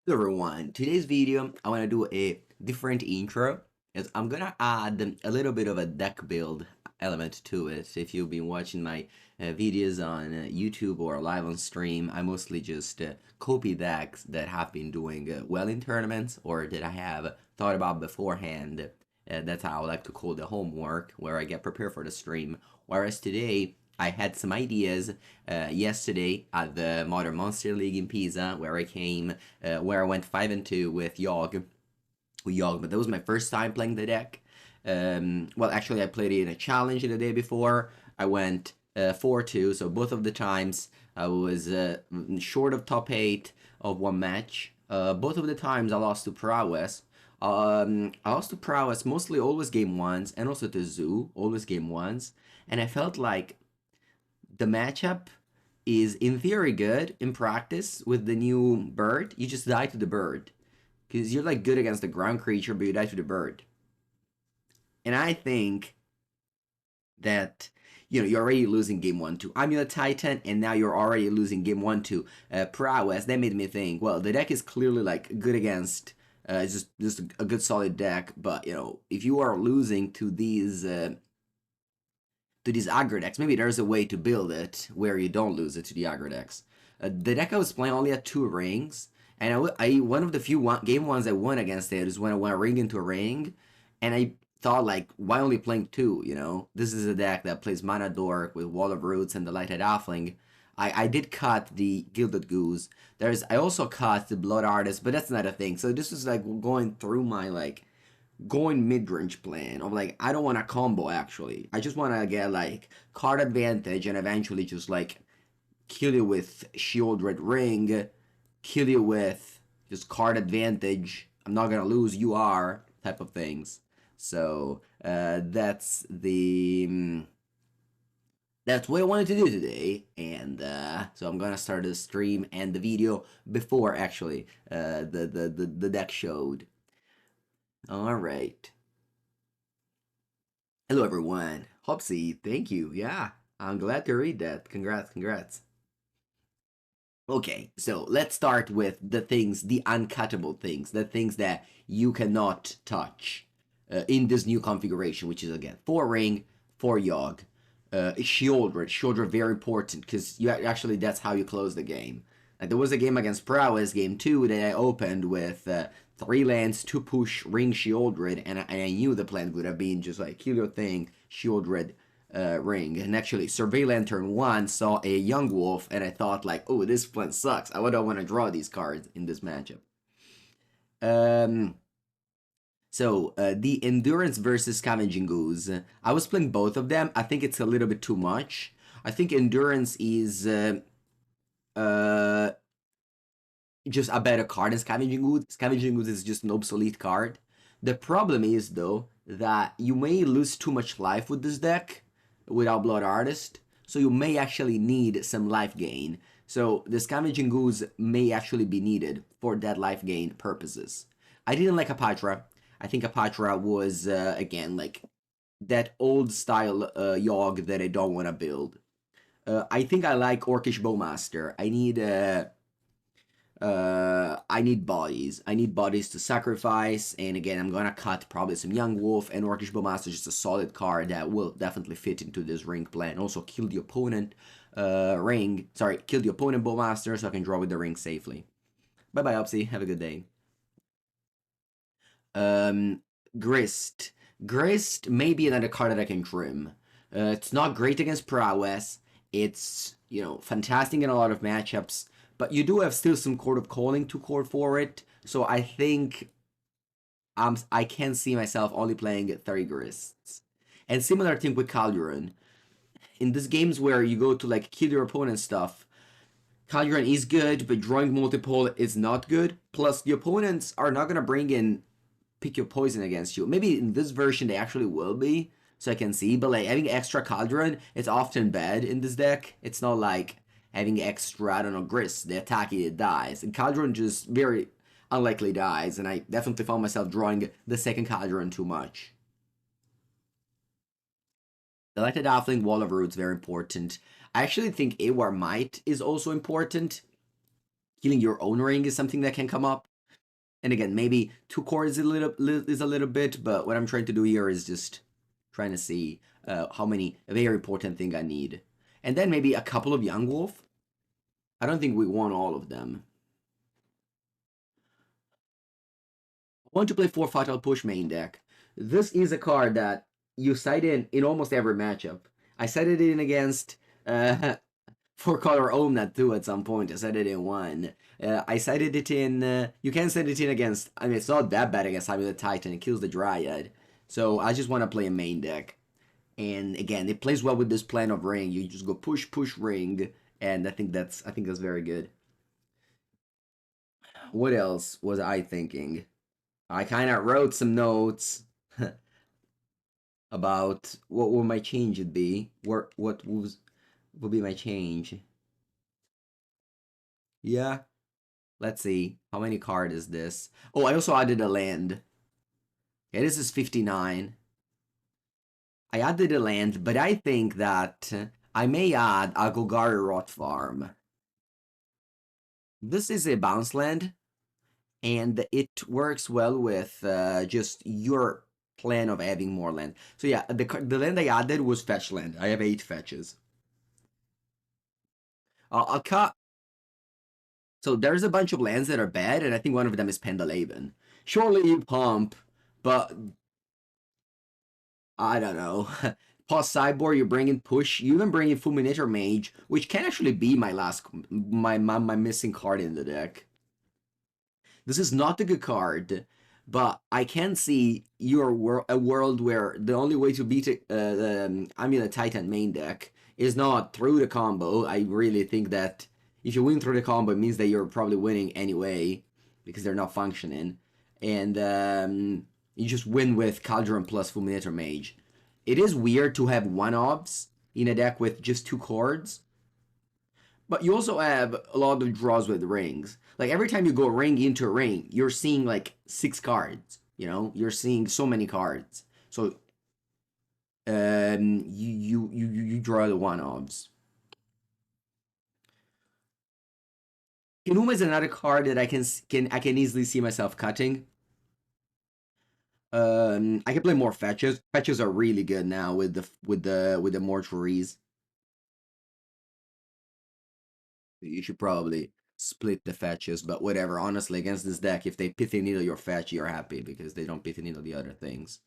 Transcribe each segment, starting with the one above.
Hello everyone, today's video I want to do a different intro as I'm gonna add a little bit of a deck build element to it. If you've been watching my videos on YouTube or live on stream, I mostly just copy decks that have been doing well in tournaments or that I have thought about beforehand. That's how I like to call the homework, where I get prepared for the stream. Whereas today I had some ideas yesterday at the Modern Monster League in Pisa, where I went 5-2 with Yawg, but that was my first time playing the deck. Well, actually, I played it in a challenge the day before. I went 4-2, so both of the times I was short of top 8 of one match. Both of the times I lost to Prowess. I lost to Prowess mostly always game ones, and also to Zoo, always game ones. And I felt like the matchup is in theory good. In practice with the new bird, you just die to the bird because you're like good against the ground creature, but you die to the bird. And I think that you're already losing game 1 to Amulet Titan, and now you're already losing game 1 to Prowess. That made me think, well, the deck is clearly like good against it's just a good solid deck, but if you are losing to these aggro decks, maybe there's a way to build it where you don't lose it to the aggro decks. The deck I was playing only had 2 rings, and I one of the few game ones I won against it is when I went ring into a ring, and I thought like, why only playing 2? This is a deck that plays Mana Dork with Wall of Roots and Delighted Halfling. I did cut the Gilded Goose. I also cut the Blood Artist, but that's not a thing. So this is like going through my going mid-range plan of like, I don't want to combo actually. I just want to get like card advantage and eventually just like kill you with Sheoldred Ring, kill you with just card advantage. I'm not gonna lose, you are, type of things. So that's what I wanted to do today, and so I'm gonna start the stream and the video before actually the deck showed. All right. Hello, everyone. Hopsy, thank you. Yeah, I'm glad to read that. Congrats. Okay, so let's start with the things, the uncuttable things, the things that you cannot touch in this new configuration, which is again 4 ring, 4 Yawg. Sheoldred, very important because actually that's how you close the game. Like there was a game against Prowess, game 2, that I opened with 3 lands, 2 push, ring Sheoldred, and I knew the plan would have been just like kill your thing, Sheoldred, ring. And actually, Surveillant turn 1 saw a Yawgmoth, and I thought like, oh, this plan sucks. I don't want to draw these cards in this matchup. So the Endurance versus Scavenging Ooze. I was playing both of them. I think it's a little bit too much. I think Endurance is just a better card than Scavenging Ooze. Scavenging Ooze is just an obsolete card. The problem is, though, that you may lose too much life with this deck without Blood Artist, so you may actually need some life gain. So the Scavenging Ooze may actually be needed for that life gain purposes. I didn't like Apatra. I think Apatra was, again, like that old style Yawg that I don't want to build. I think I like Orcish Bowmaster. I need bodies. I need bodies to sacrifice, and again, I'm gonna cut probably some Yawgmoth, and Orcish Bowmaster is just a solid card that will definitely fit into this ring plan. Also, kill the opponent kill the opponent Bowmaster so I can draw with the ring safely. Bye bye, Opsy. Have a good day. Grist. Grist may be another card that I can trim. It's not great against Prowess. It's, fantastic in a lot of matchups. But you do have still some Chord of Calling to core for it. So I think I can see myself only playing 30 Grists. And similar thing with Cauldron. In these games where you go to like kill your opponent stuff, Cauldron is good, but drawing multiple is not good. Plus, the opponents are not gonna bring in pick your poison against you. Maybe in this version they actually will be, so I can see. But like having extra Cauldron, it's often bad in this deck. It's not like having extra, I don't know, Grist. They attack it, it dies. And Cauldron just very unlikely dies, and I definitely found myself drawing the second Cauldron too much. Delighted Halfling, Wall of Roots, very important. I actually think Haywire Mite is also important. Killing your own ring is something that can come up. And again, maybe 2 chords is a little bit, but what I'm trying to do here is just trying to see how many very important thing I need. And then maybe a couple of Yawgmoth. I don't think we want all of them. I want to play 4 Fatal Push main deck. This is a card that you cite in almost every matchup. I cited it in against 4-color Omnat too at some point. I cited it in one. I cited it in... you can send it in against... I mean, it's not that bad against Amulet Titan. It kills the Dryad. So I just want to play a main deck. And again, it plays well with this plan of ring. You just go push, push, ring. And I think that's very good. What else was I thinking? I kind of wrote some notes about what will my change would be. What will be my change? Yeah. Let's see. How many card is this? Oh, I also added a land. Yeah, this is 59. I added a land, but I think that I may add a Golgari Rot Farm. This is a bounce land, and it works well with just your plan of adding more land. So yeah, the land I added was fetch land. I have 8 fetches. I'll cut. So there's a bunch of lands that are bad, and I think one of them is Pendalaven. Surely you pump, but I don't know. Pause sideboard, you bring in push. You even bring in Fulminator Mage, which can actually be my my missing card in the deck. This is not a good card, but I can see a world where the only way to beat the Amulet Titan main deck is not through the combo. I really think that if you win through the combo, it means that you're probably winning anyway because they're not functioning, and you just win with Cauldron plus Fulminator Mage. It is weird to have 1-offs in a deck with just 2 cards, but you also have a lot of draws with rings. Like every time you go ring into a ring, you're seeing like 6 cards. You know, you're seeing so many cards. So you draw the 1-offs. Inuma is another card that I can easily see myself cutting. I can play more fetches. Fetches are really good now with the mortuaries. You should probably split the fetches, but whatever. Honestly, against this deck, if they Pithy Needle your fetch, you're happy because they don't Pithy Needle the other things.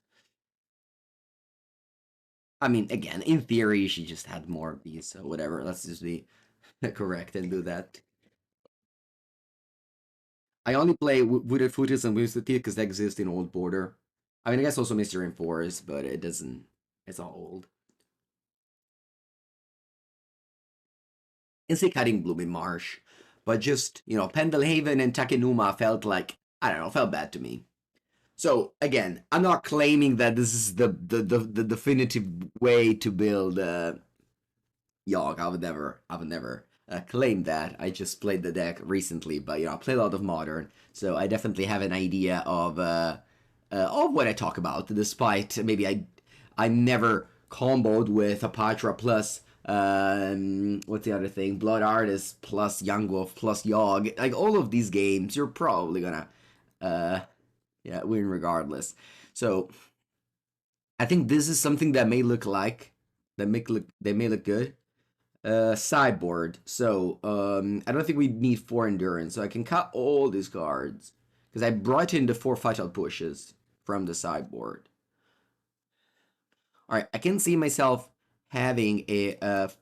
I mean, again, in theory, you should just have more of these, so whatever. Let's just be correct and do that. I only play Wooded Foothills and Windswept Heath because they exist in Old Border. I mean, I guess also Mystery and Forest, but it doesn't. It's all old. And say cutting Blooming Marsh, but just Pendelhaven and Takenuma felt like I don't know, felt bad to me. So again, I'm not claiming that this is the definitive way to build Yogg. I would never claim that. I just played the deck recently, but I play a lot of Modern, so I definitely have an idea of what I talk about. Despite maybe I never comboed with Apatra plus what's the other thing? Blood Artist plus Yawgmoth plus Yogg. Like all of these games, you're probably gonna win regardless. So I think this is something that may look good. Sideboard. So I don't think we need 4 endurance, so I can cut all these cards because I brought in the 4 fatal pushes from the sideboard. All right, I can see myself having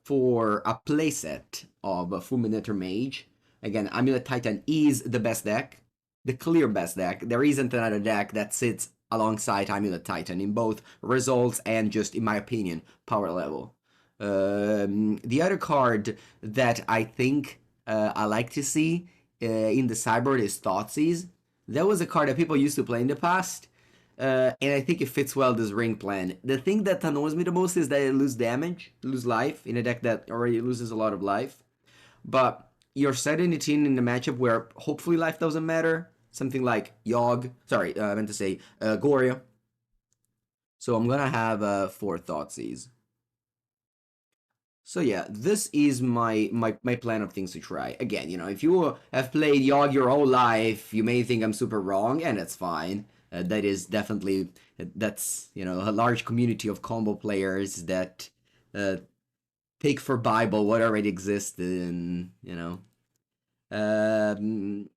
for a playset of a Fulminator Mage. Again, Amulet Titan is the best deck, the clear best deck. There isn't another deck that sits alongside Amulet Titan in both results and just, in my opinion, power level. The other card that I think I like to see in the sideboard is Thoughtseize. That was a card that people used to play in the past. And I think it fits well this ring plan. The thing that annoys me the most is that it lose damage, lose life in a deck that already loses a lot of life. But you're setting it in a matchup where hopefully life doesn't matter. Something like Yogg. Sorry, I meant to say Goria. So I'm gonna have 4 Thoughtseize. So yeah, this is my plan of things to try. Again, you know, if you have played Yogg your whole life, you may think I'm super wrong, and that's fine. That is definitely that's you know a large community of combo players that uh, take for Bible what already existed, and you know. Um,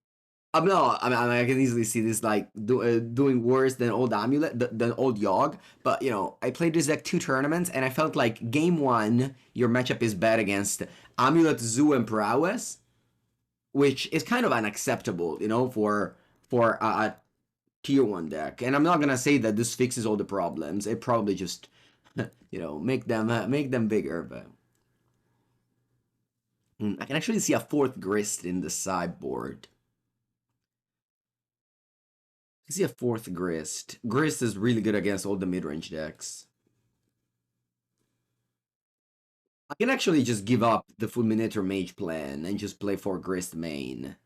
no, I can easily see this like doing worse than old Amulet than old Yogg. But you know, I played this deck 2 tournaments, and I felt like game 1 your matchup is bad against Amulet, Zoo, and Prowess, which is kind of unacceptable, you know, for a tier 1 deck. And I'm not gonna say that this fixes all the problems. It probably just you know make them bigger, but. I can actually see a 4th Grist in the sideboard. I see a 4th Grist. Grist is really good against all the mid-range decks. I can actually just give up the Fulminator Mage plan and just play for Grist main.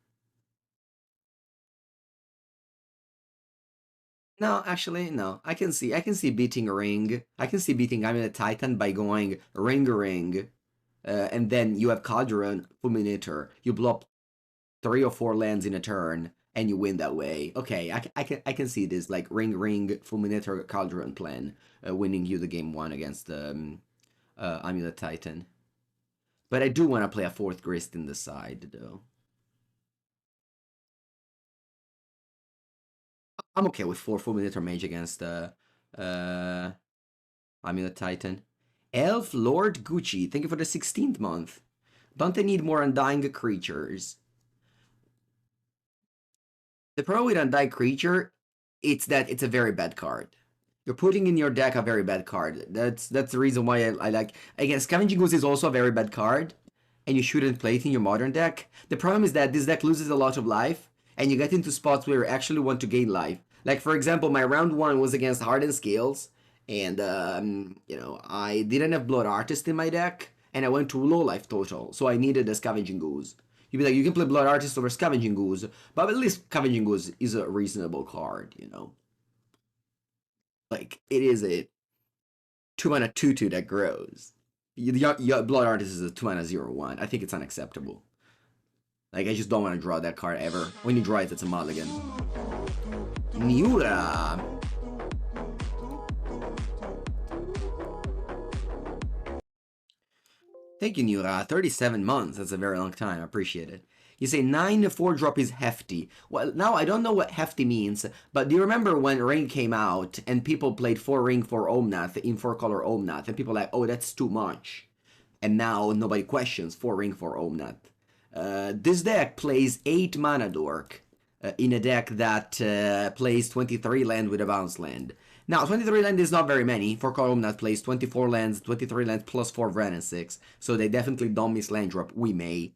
No, actually, no. I can see beating Ring. I can see beating Amulet Titan by going Ring, and then you have Cauldron, Fulminator. You blow up 3 or 4 lands in a turn, and you win that way. Okay, I can see this like Ring, Fulminator, Cauldron plan, winning you the game 1 against Amulet Titan. But I do want to play a 4th Grist in the side, though. I'm okay with 4 Fulminator Mage against uh, Amulet Titan. Elf Lord Gucci, thank you for the 16th month. Don't they need more Undying creatures? The problem with Undying creature, it's that it's a very bad card. You're putting in your deck a very bad card. That's the reason why I like. Again, Scavenging Ooze is also a very bad card, and you shouldn't play it in your modern deck. The problem is that this deck loses a lot of life, and you get into spots where you actually want to gain life. Like for example, my round 1 was against Hardened Scales, and you know I didn't have Blood Artist in my deck, and I went to low life total, so I needed a Scavenging Ooze. You'd be like, you can play Blood Artist over Scavenging Ooze, but at least Scavenging Ooze is a reasonable card, you know. Like it is a 2-mana 2/2 that grows. Your Blood Artist is a 2-mana 0/1. I think it's unacceptable. Like I just don't want to draw that card ever. When you draw it, it's a mulligan. Miura. Thank you, Miura. 37 months. That's a very long time. I appreciate it. You say 9 4-drop is hefty. Well, now I don't know what hefty means, but do you remember when Ring came out and people played 4 Ring for Omnath in 4-color Omnath, and people were like, oh, that's too much. And now nobody questions 4 Ring for Omnath. This deck plays 8 mana Dork in a deck that plays 23 land with a bounce land. Now, 23 land is not very many. 4-color Omnath plays 24 lands, 23 lands plus 4 Verdant 6, so they definitely don't miss land drop. We may.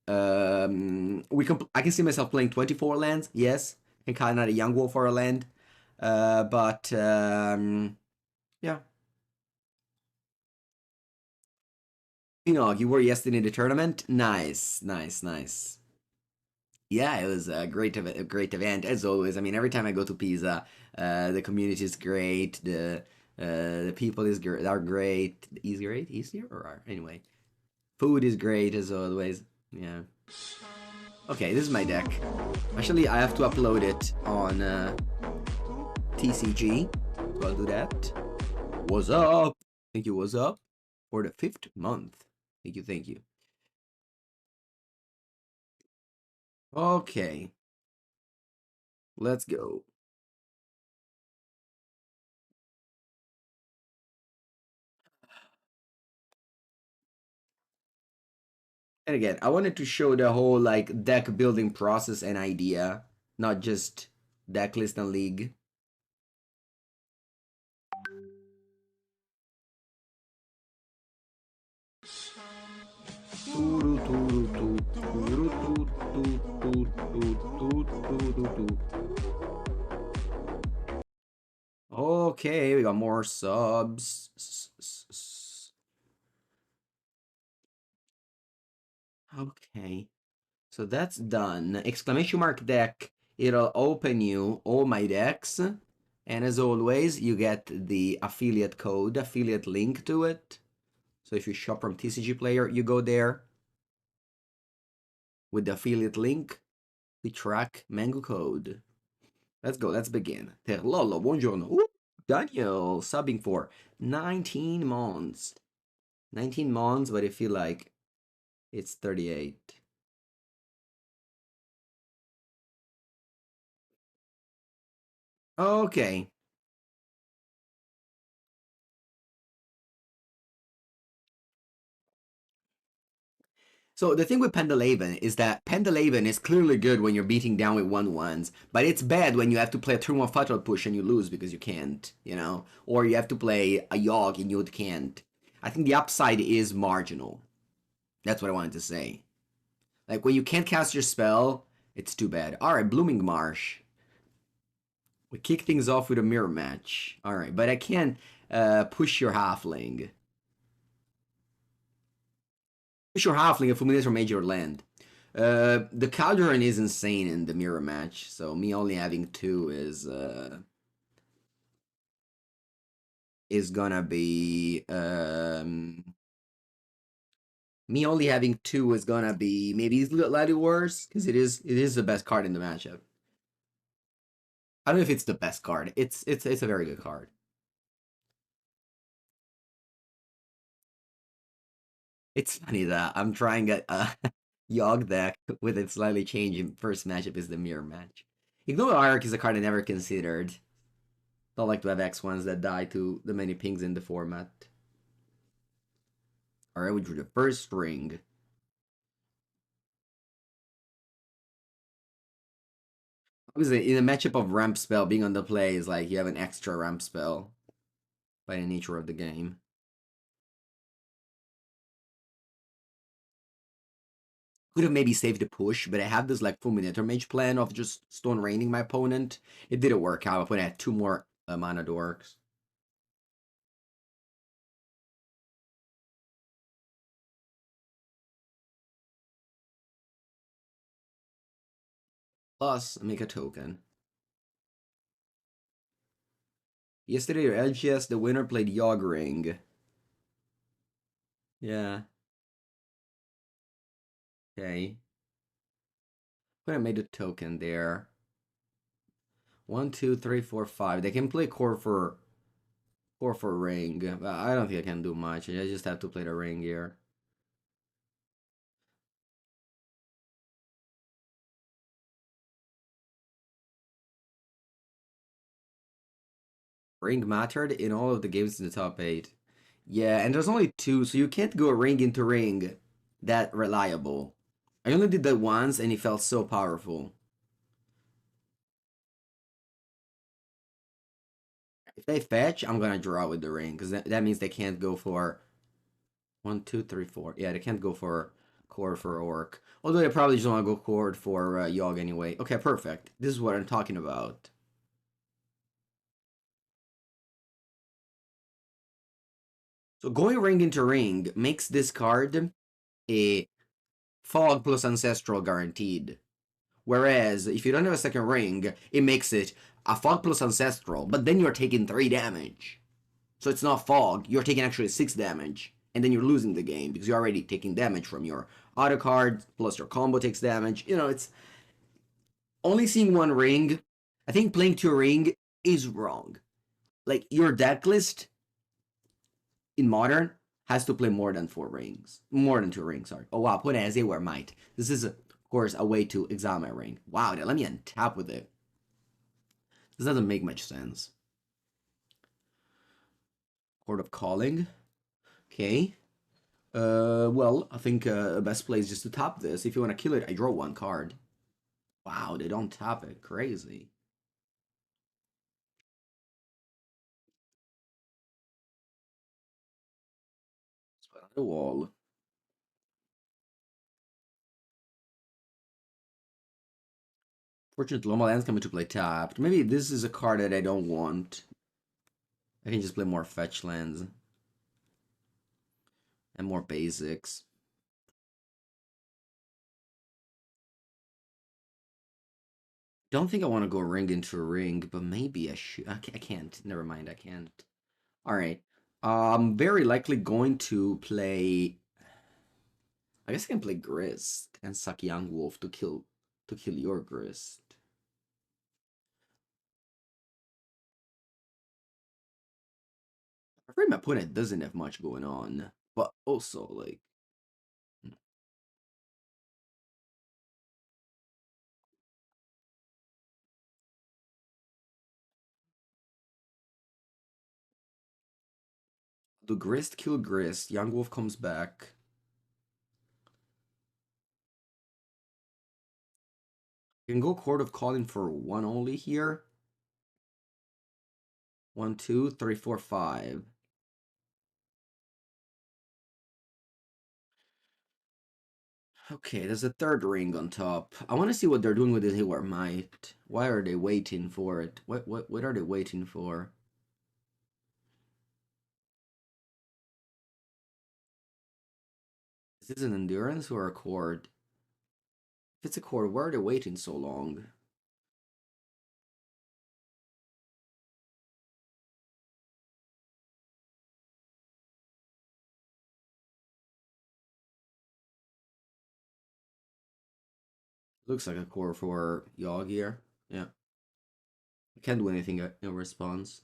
I can see myself playing 24 lands, yes, and kind of a Yawgmoth for a land. But yeah. You know, you were yesterday in the tournament. Nice, nice, nice. Yeah, it was a great event as always. I mean, every time I go to Pisa, the community is great. The people are great. Is great? Easier or are? Anyway, food is great as always. Yeah. Okay, this is my deck. Actually, I have to upload it on TCG, so I'll do that. What's up? Thank you. What's up? For the 5th month. Thank you. Thank you. Okay. Let's go. And again, I wanted to show the whole like deck building process and idea, not just deck list and league. Okay, we got more subs. Okay, so that's done. Exclamation mark deck. It'll open you all my decks. And as always, you get the affiliate code, affiliate link to it. So if you shop from TCG Player, you go there with the affiliate link. We track Mengu code. Let's go. Let's begin. Terlolo, buongiorno. Ooh, Daniel subbing for 19 months. 19 months, but I feel like it's 38. Okay. So the thing with Pendlehaven is that Pendlehaven is clearly good when you're beating down with 1/1s, but it's bad when you have to play a turn 1 fatal push and you lose because you can't, you know? Or you have to play a Yogg and you can't. I think the upside is marginal. That's what I wanted to say. Like when you can't cast your spell, it's too bad. Alright, Blooming Marsh. We kick things off with a mirror match. Alright, but I can't push your halfling. Push your halfling, a Fulminator Mage or land. The Cauldron is insane in the mirror match, so me only having 2 is gonna be me only having 2 is gonna be maybe slightly worse because it is the best card in the matchup. I don't know if it's the best card. It's a very good card. It's funny that I'm trying a Yogg deck with it slightly changing. First matchup is the mirror match. Ignore Arc is a card I never considered. Don't like to have X1s that die to the many pings in the format. Alright, we drew the first ring. Obviously, in a matchup of ramp spell, being on the play is like you have an extra ramp spell by the nature of the game. Could have maybe saved the push, but I have this like Fulminator Mage plan of just Stone Raining my opponent. It didn't work out when I had 2 more mana dorks. Plus, make a token. Yesterday or LGS, the winner played Yogg Ring. Yeah. Okay. But I made a token there. 1, 2, 3, 4, 5. They can play core for ring. But I don't think I can do much. I just have to play the ring here. Ring mattered in all of the games in the top 8. Yeah, and there's only 2, so you can't go ring into ring that reliable. I only did that once and it felt so powerful. If they fetch, I'm gonna draw with the ring, because that means they can't go for 1, 2, 3, 4. Yeah, they can't go for Chord for Orc. Although they probably just want to go Chord for Yogg anyway. Okay, perfect. This is what I'm talking about. So going ring into ring makes this card a Fog plus Ancestral guaranteed. Whereas if you don't have a second ring, it makes it a Fog plus Ancestral, but then you're taking 3 damage. So it's not Fog, you're taking actually 6 damage. And then you're losing the game because you're already taking damage from your auto card, plus your combo takes damage. You know, it's only seeing 1 ring. I think playing 2 ring is wrong. Like your deck list in modern has to play more than 4 rings. More than 2 rings, sorry. Oh wow, put it as Haywire Mite. This is of course a way to exile my ring. Wow, let me untap with it. This doesn't make much sense. Chord of Calling. Okay. Well, I think the best play is just to tap this. If you want to kill it, I draw 1 card. Wow, they don't tap it. Crazy. Spot on the wall. Fortunate Loma Land's coming to play tapped. Maybe this is a card that I don't want. I can just play more fetch lands. And more basics. Don't think I want to go ring into ring, but maybe I should. I can't. Never mind, I can't. Alright. I'm very likely going to play. I guess I can play Grist and suck Yawgmoth to kill your Grist. I'm afraid my opponent doesn't have much going on, but also like. The Grist kill Grist. Yawgmoth comes back. You can go Chord of Calling for one only here. 1, 2, 3, 4, 5. Okay, there's a third ring on top. I want to see what they're doing with this Haywire Mite. Why are they waiting for it? What are they waiting for? Is this an endurance or a chord? If it's a chord, why are they waiting so long? Looks like a chord for Yawg here. Yeah. I can't do anything in response.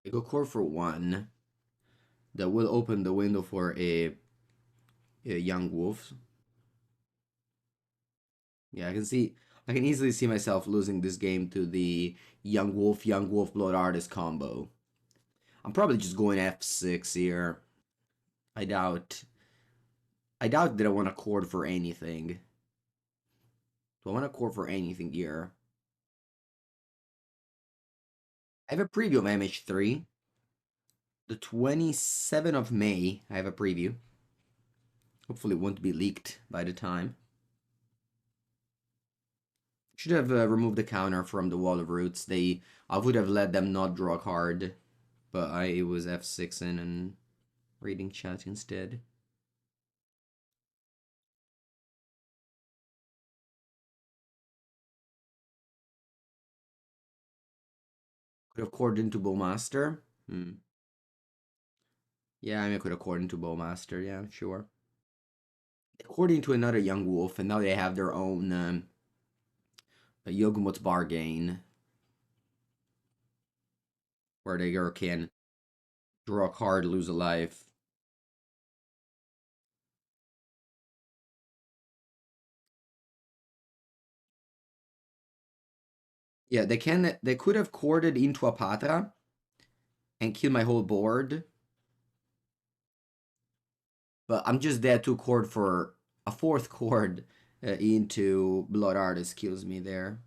I go chord for 1. That will open the window for a Yawgmoth. Yeah, I can easily see myself losing this game to the Yawgmoth Blood Artist combo. I'm probably just going F6 here. I doubt that I want a chord for anything. Do I want a chord for anything here? I have a preview of MH3. The 27th of May, I have a preview. Hopefully it won't be leaked by the time. Should have removed the counter from the Wall of Roots. I would have let them not draw a card, but I was F6 in and reading chat instead. Could have corded into Bowmaster. Yeah, I mean, I could have corded into Bowmaster. Yeah, sure. According to another Yawgmoth, and now they have their own Yawgmoth bargain, where they can draw a card, lose a life. Yeah, they could have corded into a Patra and kill my whole board. But I'm just there to cord for a fourth chord into Blood Artist kills me there.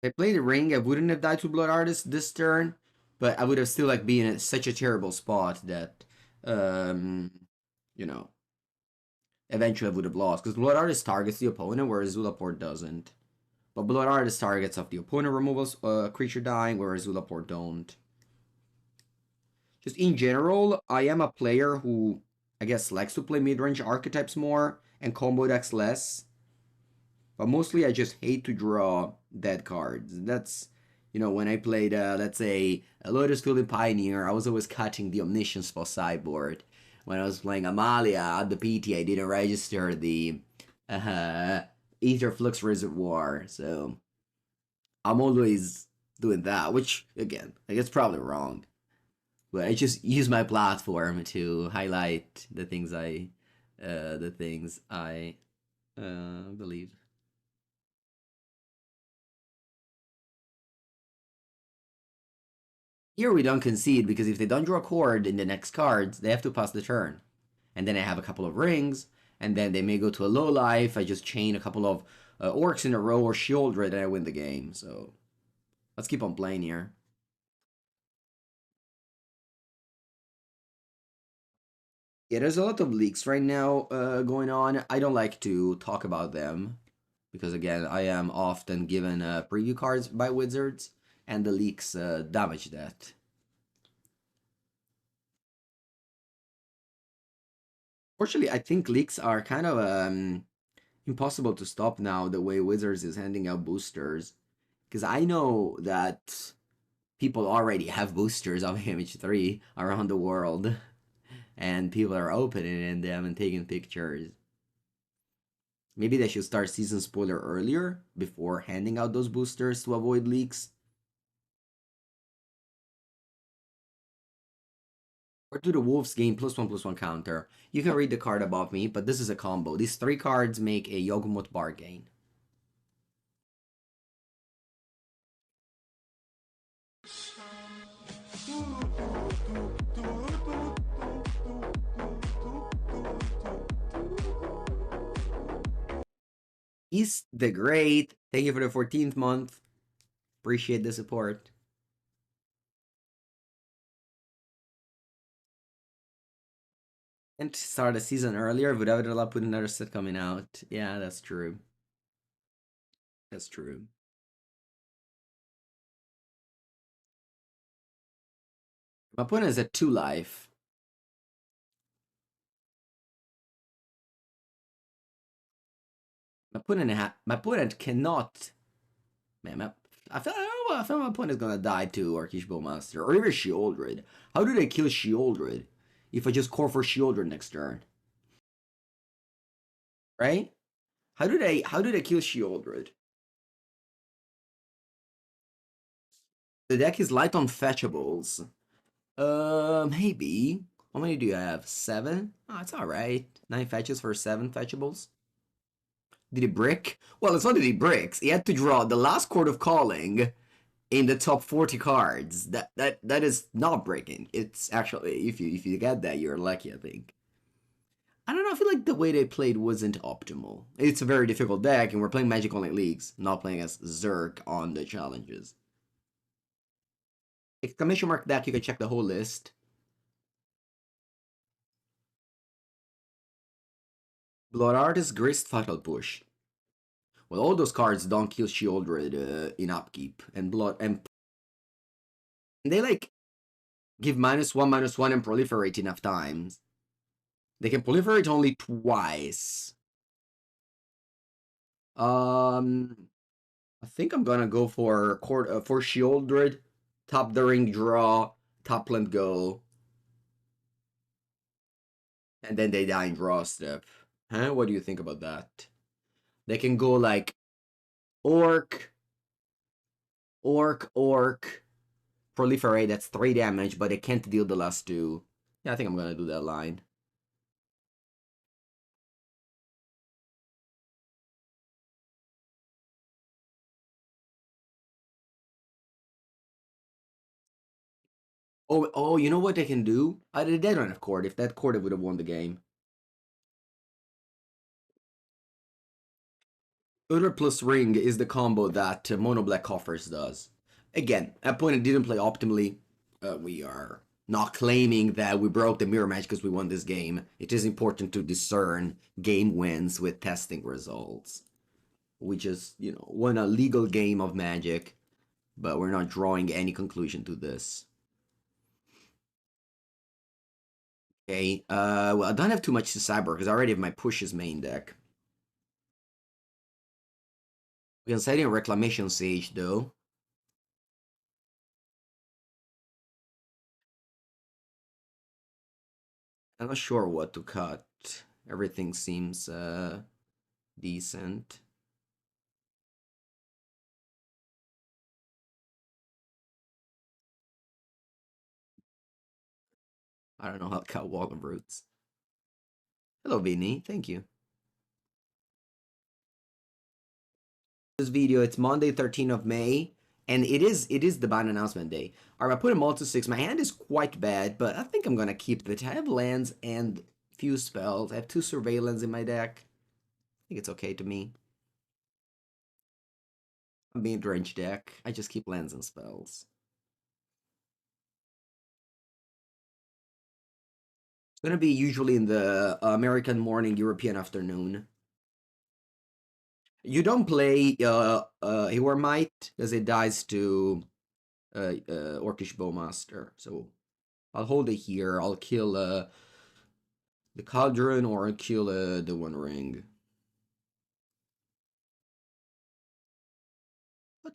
If I played the ring, I wouldn't have died to Blood Artist this turn, but I would have still like been in such a terrible spot that you know, eventually I would have lost. Because Blood Artist targets the opponent, whereas Zulaport doesn't. But Blood Artist targets of the opponent removals creature dying, whereas Zulaport don't. Just in general, I am a player who I guess likes to play mid-range archetypes more and combo decks less. But mostly I just hate to draw dead cards. That's, when I played, let's say, a Lotus Field Pioneer, I was always cutting the Omniscience spell sideboard. When I was playing Amalia at the PT, I didn't register the Ether Flux Reservoir, so I'm always doing that, which, again, I guess probably wrong. But I just use my platform to highlight the things I believe. Here we don't concede because if they don't draw a chord in the next cards, they have to pass the turn. And then I have a couple of rings, and then they may go to a low life. I just chain a couple of orcs in a row or Sheoldred, and I win the game. So let's keep on playing here. Yeah, there's a lot of leaks right now going on. I don't like to talk about them because, again, I am often given preview cards by Wizards, and the leaks damage that. Fortunately, I think leaks are kind of impossible to stop now the way Wizards is handing out boosters. Because I know that people already have boosters of MH3 around the world, and people are opening them and taking pictures. Maybe they should start season spoiler earlier before handing out those boosters to avoid leaks. Or do the Wolves game +1/+1 counter. You can read the card above me, but this is a combo. These 3 cards make a Yawgmoth bargain. East the Great, thank you for the 14th month. Appreciate the support. And start the season earlier without a lot put another set coming out. Yeah, that's true. That's true. My opponent is at 2 life. My opponent cannot. Man, I feel my opponent is gonna die to Orcish Bowmaster or even Sheoldred. How do they kill Sheoldred if I just core for Sheoldred next turn? Right? How do they kill Sheoldred? The deck is light on fetchables. Maybe. How many do you have? 7? Oh, it's alright. 9 fetches for 7 fetchables. Did he brick? Well, it's not that he bricks. He had to draw the last Chord of Calling in the top 40 cards. That is not breaking. It's actually, if you get that, you're lucky, I think. I don't know, I feel like the way they played wasn't optimal. It's a very difficult deck, and we're playing Magic Only Leagues, not playing as Zerg on the challenges. Exclamation mark deck, you can check the whole list. Blood Artist, Grist, Fatal Push. Well, all those cards don't kill Sheoldred in upkeep, and they like give -1/-1 and proliferate enough times. They can proliferate only twice. I think I'm gonna go for Sheoldred, top the ring draw, top land go, and then they die in draw step. Huh? What do you think about that? They can go like orc, proliferate. That's 3 damage, but they can't deal the last 2. Yeah, I think I'm gonna do that line. Oh, you know what they can do? They don't have Chord. If that Chord, it would have won the game. Utter plus Ring is the combo that Mono Black Coffers does. Again, opponent didn't play optimally. We are not claiming that we broke the mirror match because we won this game. It is important to discern game wins with testing results. We just, won a legal game of Magic, but we're not drawing any conclusion to this. Okay, well, I don't have too much to cyber because I already have my pushes main deck. We can set in Reclamation Sage though. I'm not sure what to cut. Everything seems decent. I don't know how to cut Wall of Roots. Hello, Vinny. Thank you. This video, it's Monday, 13th of May, and it is the ban announcement day. Alright, I put him all to 6. My hand is quite bad, but I think I'm gonna keep it. I have lands and few spells. I have 2 surveillance in my deck. I think it's okay to me. I'm being drench deck. I just keep lands and spells. It's gonna be usually in the American morning, European afternoon. You don't play Haywire Mite because it dies to Orcish Bowmaster. So I'll hold it here. I'll kill the Cauldron or I'll kill the One Ring.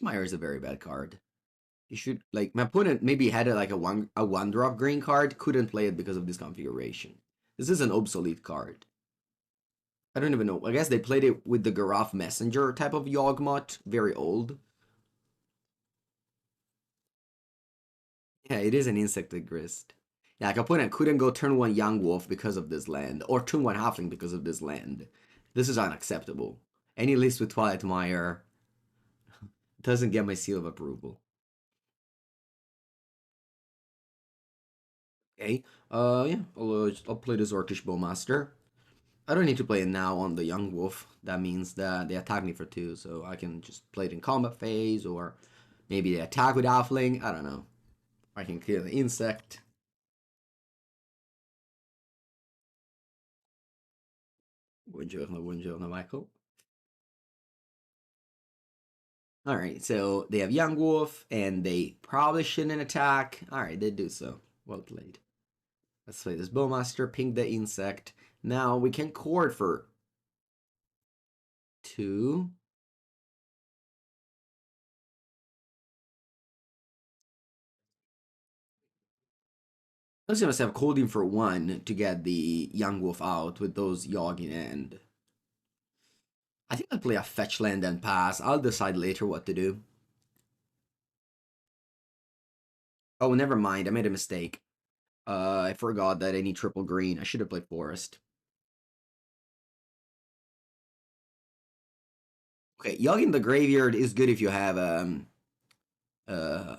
Mire is a very bad card. You should like my opponent maybe had like a one drop green card, couldn't play it because of this configuration. This is an obsolete card. I don't even know. I guess they played it with the Garaf Messenger type of Yawgmoth, very old. Yeah, it is an insected Grist. Yeah, like opponent couldn't go turn 1 Yawgmoth because of this land, or turn 1 Halfling because of this land. This is unacceptable. Any list with Twilight Mire doesn't get my seal of approval. Okay, yeah, I'll play this Orcish Bowmaster. I don't need to play it now on the Yawgmoth. That means that they attack me for 2, so I can just play it in combat phase, or maybe they attack with Halfling. I don't know. I can kill the insect. Buongiorno, buongiorno, Michael. Alright, so they have Yawgmoth, and they probably shouldn't attack. Alright, they do so. Well played. Let's play this Bowmaster, ping the insect. Now we can chord for 2. I was gonna have Colding for 1 to get the Yawgmoth out with those Yawg in hand. I think I'll play a fetch land and pass. I'll decide later what to do. Oh, never mind. I made a mistake. I forgot that I need triple green. I should have played Forest. Okay, Yawg in the graveyard is good if you have uh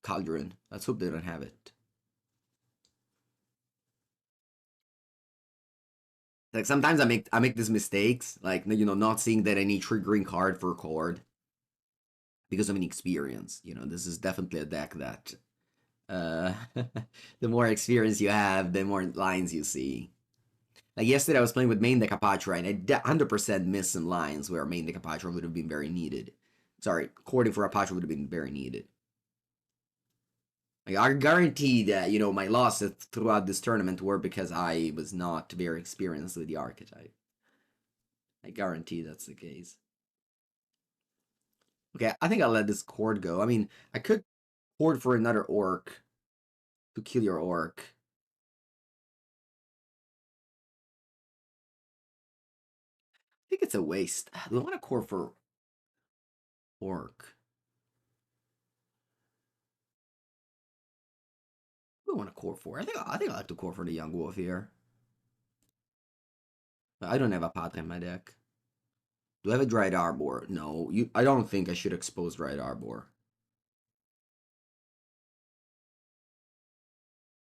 Cauldron. Let's hope they don't have it. Like sometimes I make these mistakes, like not seeing that I need triggering card for Chord because of an experience. This is definitely a deck that uh the more experience you have, the more lines you see. Like yesterday I was playing with main deck Apatra and I 100% missed some lines where main deck Apatra would have been very needed. Sorry, Chording for Apatra would have been very needed. Like, I guarantee that, my losses throughout this tournament were because I was not very experienced with the archetype. I guarantee that's the case. Okay, I think I'll let this Chord go. I mean, I could Chord for another orc to kill your orc. I think it's a waste. I don't want to Chord for orc. I don't want to Chord for. I think I like to Chord for the Yawgmoth here. I don't have a Patra in my deck. Do I have a Dryad Arbor? No. I don't think I should expose Dryad Arbor.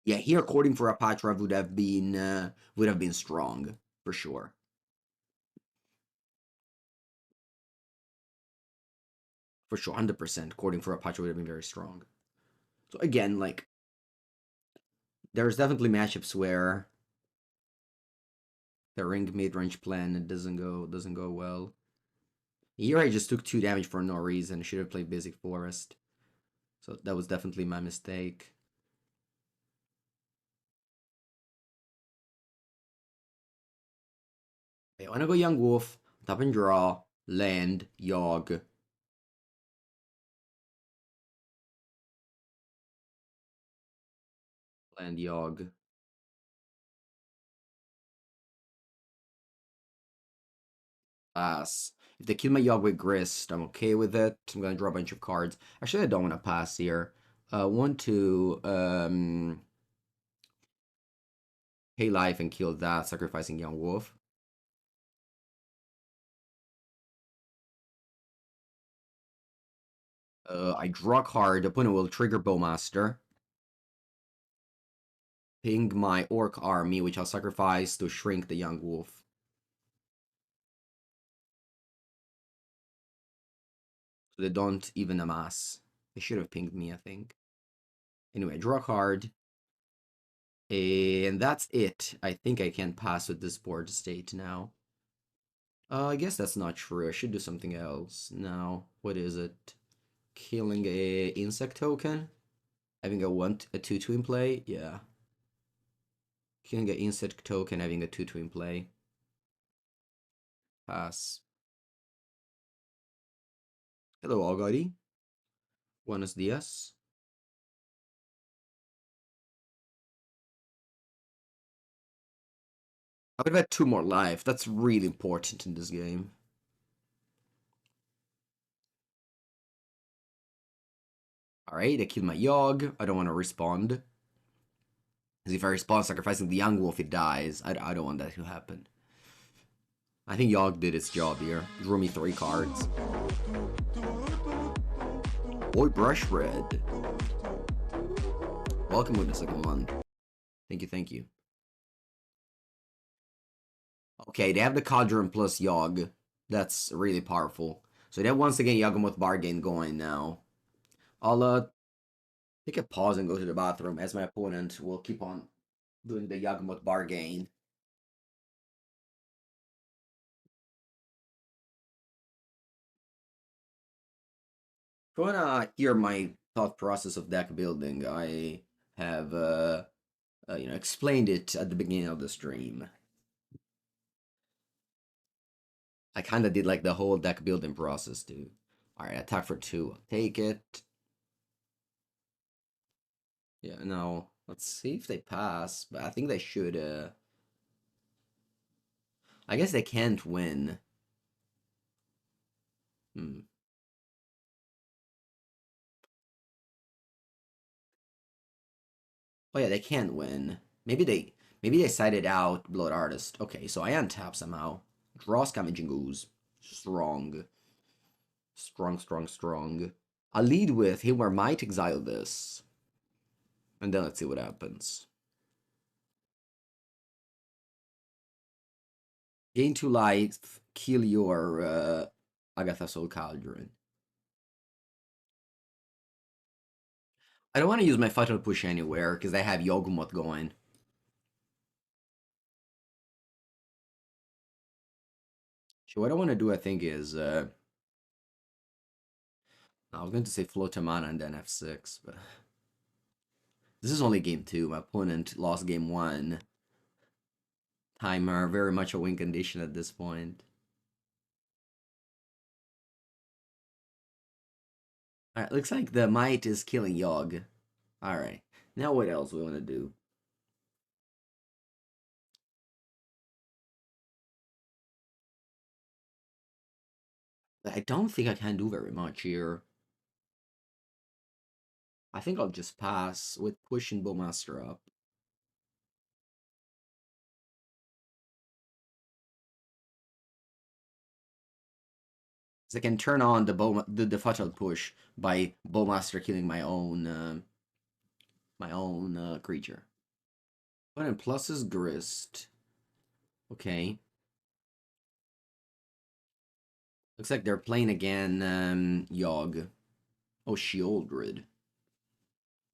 Yeah, here Chording for a Patra would have been strong for sure. For sure, 100%. Chording for a Patra would have been very strong. So again, like there's definitely matchups where the ring mid-range plan doesn't go well. Here I just took 2 damage for no reason. Should have played Basic Forest. So that was definitely my mistake. Okay, I wanna go Yawgmoth, tap and draw, land, Yawg. Land Yawg. Pass. If they kill my Yawg with Grist, I'm okay with it. I'm gonna draw a bunch of cards. Actually, I don't want to pass here. Want to pay life and kill that, sacrificing Yawgmoth. I draw a card. Opponent will trigger Bowmaster. Ping my Orc army, which I'll sacrifice to shrink the Yawgmoth. So they don't even amass. They should have pinged me, I think. Anyway, draw a card. And that's it. I think I can pass with this board state now. I guess that's not true. I should do something else. Now, what is it? Killing a insect token? Having a 2/2 in play? Yeah. Killing an insect token, having a 2/2 in play. Pass. Hello, Golgari. Buenos dias. I would have had 2 more life. That's really important in this game. Alright, I killed my Yogg. I don't want to respond. Because if I respond sacrificing the Yawgmoth, it dies. I don't want that to happen. I think Yogg did its job here. Drew me 3 cards. Boy, Brush Red. Welcome with the second month. Thank you, thank you. Okay, they have the Cauldron plus Yogg. That's really powerful. So they have once again Yawgmoth bargain going now. I'll take a pause and go to the bathroom as my opponent will keep on doing the Yawgmoth bargain. If you wanna hear my thought process of deck building, I have explained it at the beginning of the stream. I kind of did like the whole deck building process too. All right, attack for 2. Take it. Yeah, no. Let's see if they pass, but I think they should. I guess they can't win. Hmm. Oh yeah, they can't win. Maybe they sided out Blood Artist. Okay, so I untap somehow. Draw Scavenging Ooze. Strong. Strong, strong, strong. I'll lead with Haywire Mite, exile this. And then let's see what happens. Gain 2 life, kill your Agatha Soul Cauldron. I don't want to use my Fatal Push anywhere because I have Yawgmoth going. So what I want to do, I think, is I was going to say float a mana and then F6, but this is only game 2. My opponent lost game 1. Timer, very much a win condition at this point. Alright, looks like the Might is killing Yogg. Alright, now what else we want to do? I don't think I can do very much here. I think I'll just pass with pushing Bowmaster up. So I can turn on the fatal push by Bowmaster killing my own creature. But then plus is Grist. Okay. Looks like they're playing again Yogg. Oh, Sheoldred.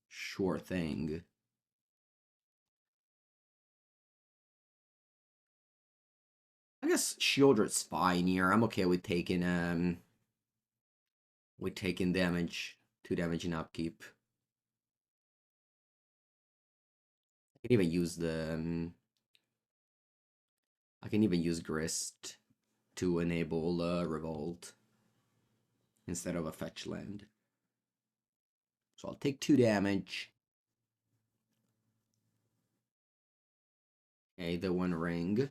Sure thing. I guess Sheoldred's fine here. I'm okay with taking damage, 2 damage in upkeep. I can even use Grist to enable Revolt instead of a fetch land. So I'll take 2 damage. Okay, the 1 ring.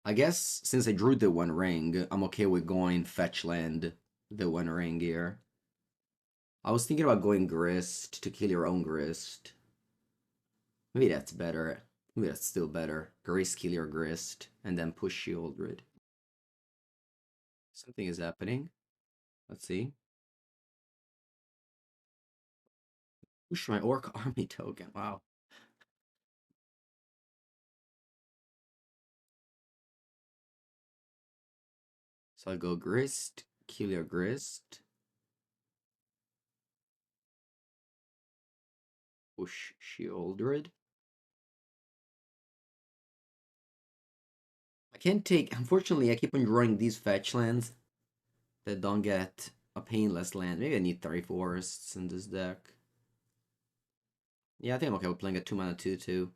I guess since I drew the 1 ring, I'm okay with going fetch land the 1 ring here. I was thinking about going Grist to kill your own Grist. Maybe that's better. Maybe that's still better. Grist, kill your Grist, and then push Sheoldred. Something is happening. Let's see. Push my Orc army token. Wow. So I go Grist, kill your Grist. Push Sheoldred. I can't take, unfortunately, I keep on drawing these fetch lands that don't get a painless land. Maybe I need 3 forests in this deck. Yeah, I think I'm okay with playing a 2 mana 2/2.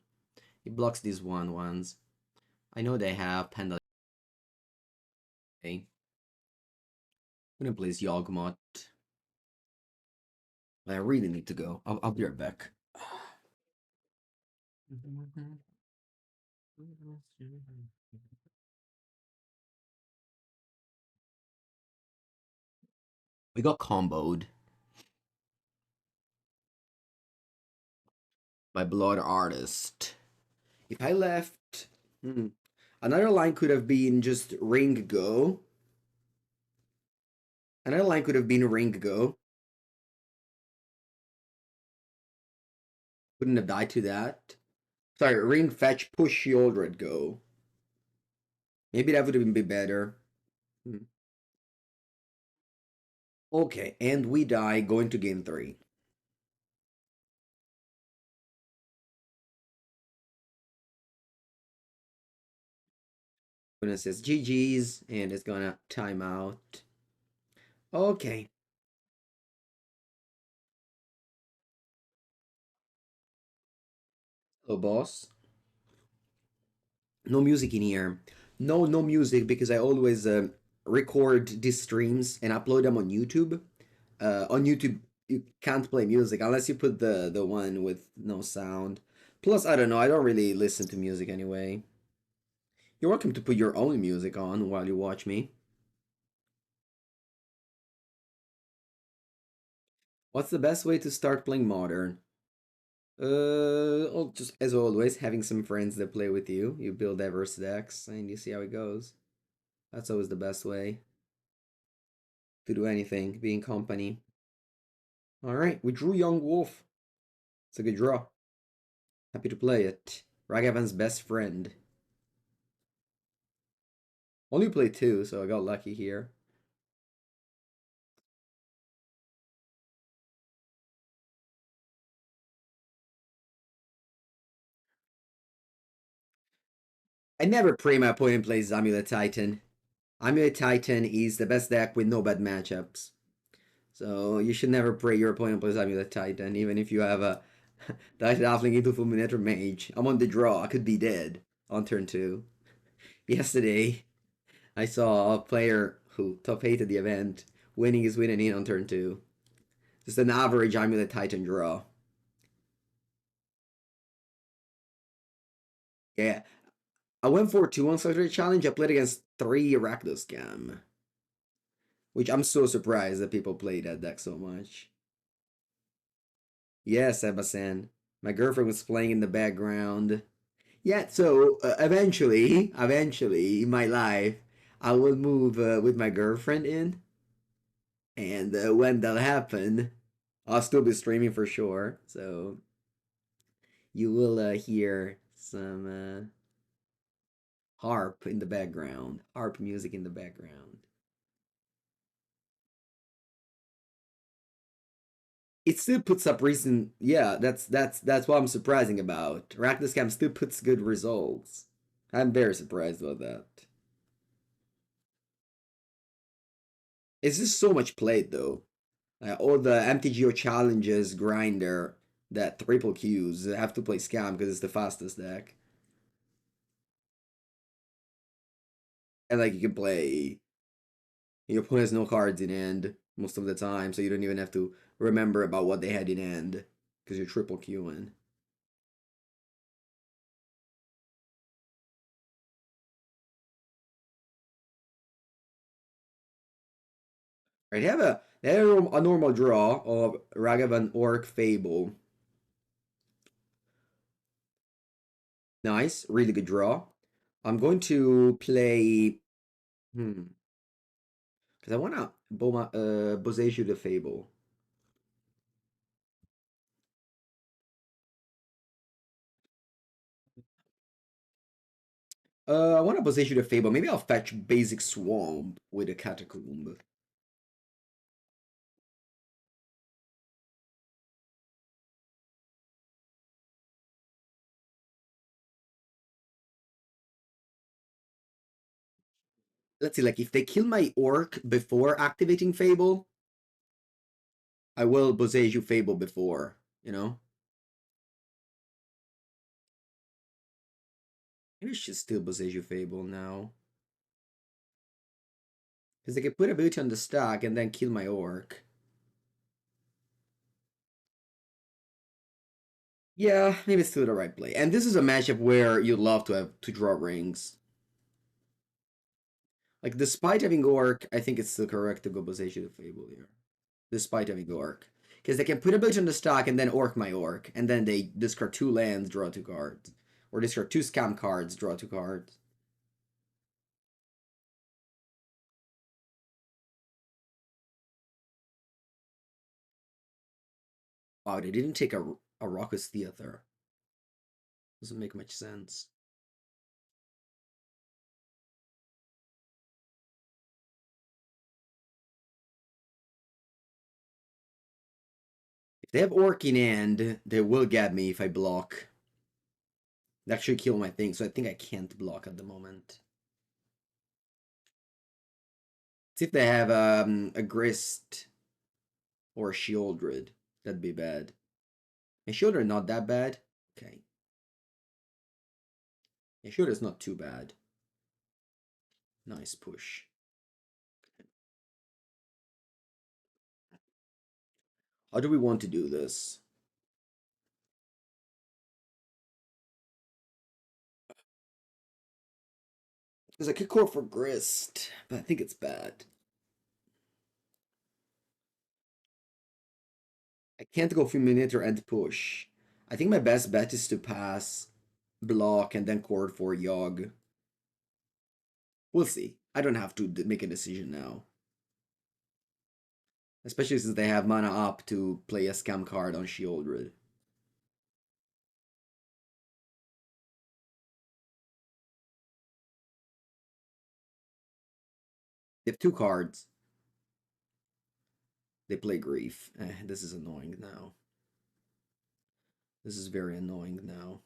He blocks these 1/1s. I know they have Pendant. Okay. gonna place Yawgmoth. I really need to go. I'll be right back. We got comboed by Blood Artist. If I left, another line could have been just ring go. Another line could have been ring go. Wouldn't have died to that. Sorry, ring fetch push Sheoldred go. Maybe that would have been better. Okay, and we die going to game 3. When it says GG's and it's gonna time out. Okay. Hello, boss. No music in here. No music because I always record these streams and upload them on YouTube. On YouTube, you can't play music unless you put the one with no sound. Plus, I don't know. I don't really listen to music anyway. You're welcome to put your own music on while you watch me. What's the best way to start playing Modern? Just as always, having some friends that play with you. You build diverse decks and you see how it goes. That's always the best way to do anything, be in company. Alright, we drew Yawgmoth. It's a good draw. Happy to play it. Ragavan's best friend. Only played 2, so I got lucky here. I never pray my opponent plays Amulet Titan. Amulet Titan is the best deck with no bad matchups. So you should never pray your opponent plays Amulet Titan, even if you have a Delighted Halfling into Fulminator Mage. I'm on the draw. I could be dead on turn 2. Yesterday, I saw a player who top 8 at the event winning his win and in on turn 2. Just an average Amulet Titan draw. Yeah. I went for 2 on Saturday Challenge. I played against 3 Rakdos Scam. Which I'm so surprised that people play that deck so much. Yes, Ebasan. My girlfriend was playing in the background. Yeah, so eventually in my life, I will move with my girlfriend in. And when that happen, I'll still be streaming for sure. So you will hear some harp in the background, harp music in the background. It still puts up recent. Yeah, that's what I'm surprising about. Rakdos Scam still puts good results. I'm very surprised about that. It's just so much played though. All the MTGO challenges grinder that triple Qs have to play Scam because it's the fastest deck. And like you can play, your opponent has no cards in hand most of the time, so you don't even have to remember about what they had in hand because you're triple Qing. Right, they have a normal draw of Ragavan Orc Fable. Nice, really good draw. I'm going to play. Because I want to Boseiju the Fable. I want to Boseiju the Fable. Maybe I'll fetch basic Swamp with a Catacomb. Let's see, like if they kill my Orc before activating Fable, I will Boseiju Fable before, you know? Maybe I should still Boseiju Fable now. Because they can put a boot on the stack and then kill my orc. Yeah, maybe it's still the right play. And this is a matchup where you'd love to have to draw rings. Like, despite having Orc, I think it's still correct to go Boseiju the Fable here. Despite having Orc. Because they can put a bunch on the stock and then Orc my Orc. And then they discard 2 lands, draw 2 cards. Or discard 2 scam cards, draw 2 cards. Wow, they didn't take a Raucous Theater. Doesn't make much sense. If they have Orc in hand, they will get me if I block. That should kill my thing, so I think I can't block at the moment. See if they have a Grist or a Sheoldred. That'd be bad. And Sheoldred not that bad. Okay. And Sheoldred's not too bad. Nice push. How do we want to do this? There's a kick core for Grist, but I think it's bad. I can't go Fulminator and push. I think my best bet is to pass, block, and then chord for Yawg. We'll see. I don't have to make a decision now. Especially since they have mana up to play a scam card on Sheoldred. They have 2 cards. They play Grief. This is annoying now. This is very annoying now.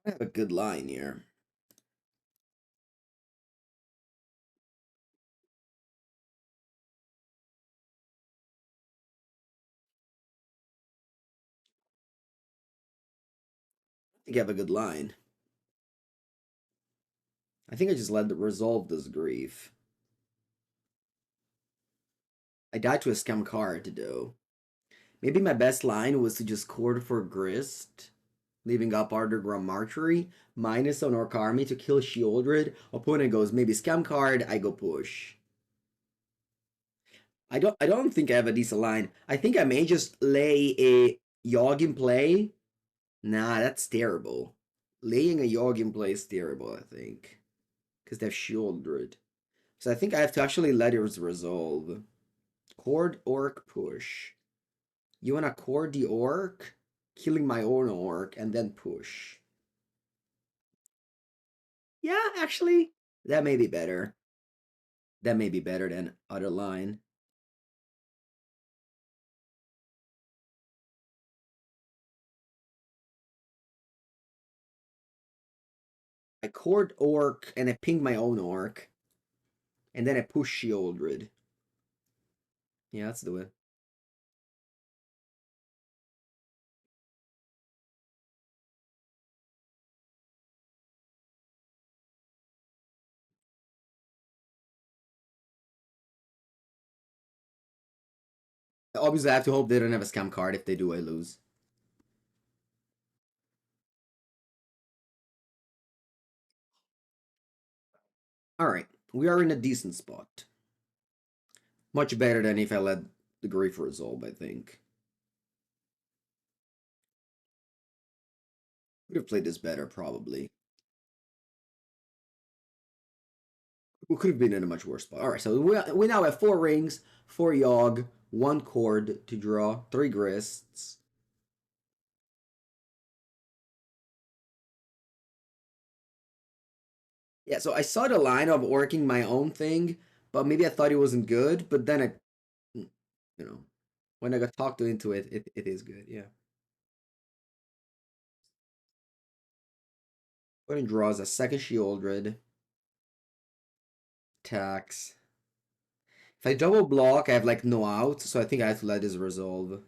I have a good line here. I think I have a good line. I think I just let it resolve this grief. I died to a scam card, though. Maybe my best line was to just chord for Grist, leaving up Underground Mortuary, minus on Orc Army to kill Sheoldred. Opponent goes maybe scam card, I go push. I don't think I have a decent line. I think I may just lay a Yawg in play. Nah, that's terrible. Laying a Yawg in play is terrible, I think. Because they have Sheoldred. So I think I have to actually let it resolve. Chord Orc push. You wanna chord the Orc, killing my own Orc, and then push. Yeah, actually, that may be better. That may be better than other line. I chord Orc and I ping my own Orc. And then I push Sheoldred. Yeah, that's the way. Obviously, I have to hope they don't have a scam card. If they do, I lose. Alright, we are in a decent spot. Much better than if I let the grief resolve, I think. Would have played this better, probably. We could have been in a much worse spot. Alright, so we now have 4 rings, 4 Yawg, 1 chord to draw, 3 Grists. Yeah, so I saw the line of working my own thing, but maybe I thought it wasn't good. But then you know, when I got talked into it, it is good. Yeah. Opponent draws a second Sheoldred, attacks. If I double block, I have like no out, so I think I have to let this resolve.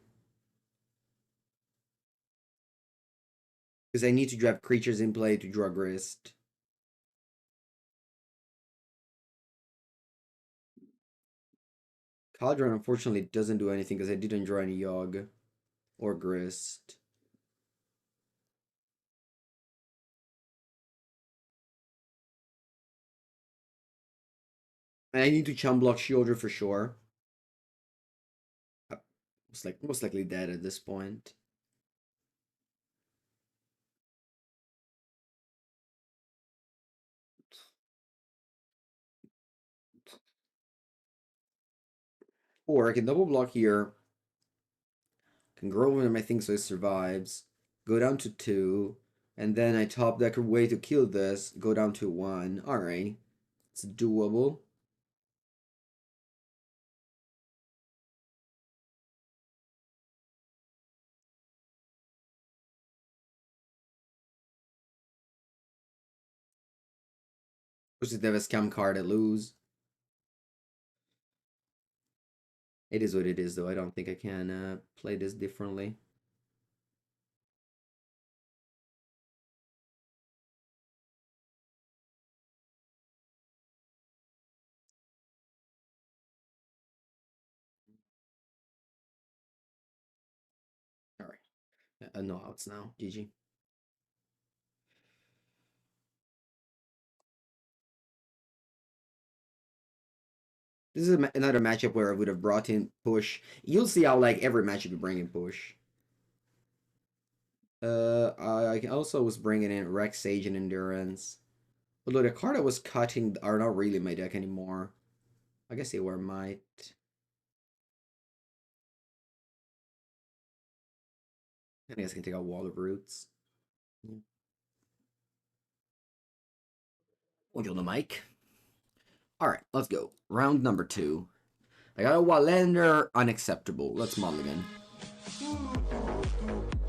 Because I need to have creatures in play to draw Grist. Cauldron unfortunately doesn't do anything because I didn't draw any Yogg or Grist. And I need to chum block Sheoldred for sure. Most likely dead at this point. Or I can double block here. Can grow one of my things so it survives. Go down to 2. And then I top deck a way to kill this. Go down to 1. Alright. It's doable. Which is they have a scam card I lose. It is what it is though. I don't think I can play this differently. Alright. No outs now. GG. This is another matchup where I would have brought in push. You'll see how like every matchup you bring in push. I also was bringing in Rex Sage and Endurance. Although the card I was cutting are not really in my deck anymore. I guess they were Mite. I guess I can take out Wall of Roots. Yeah. We'll the mic. Alright, let's go. Round number 2. I got a Wallander, unacceptable. Let's mulligan.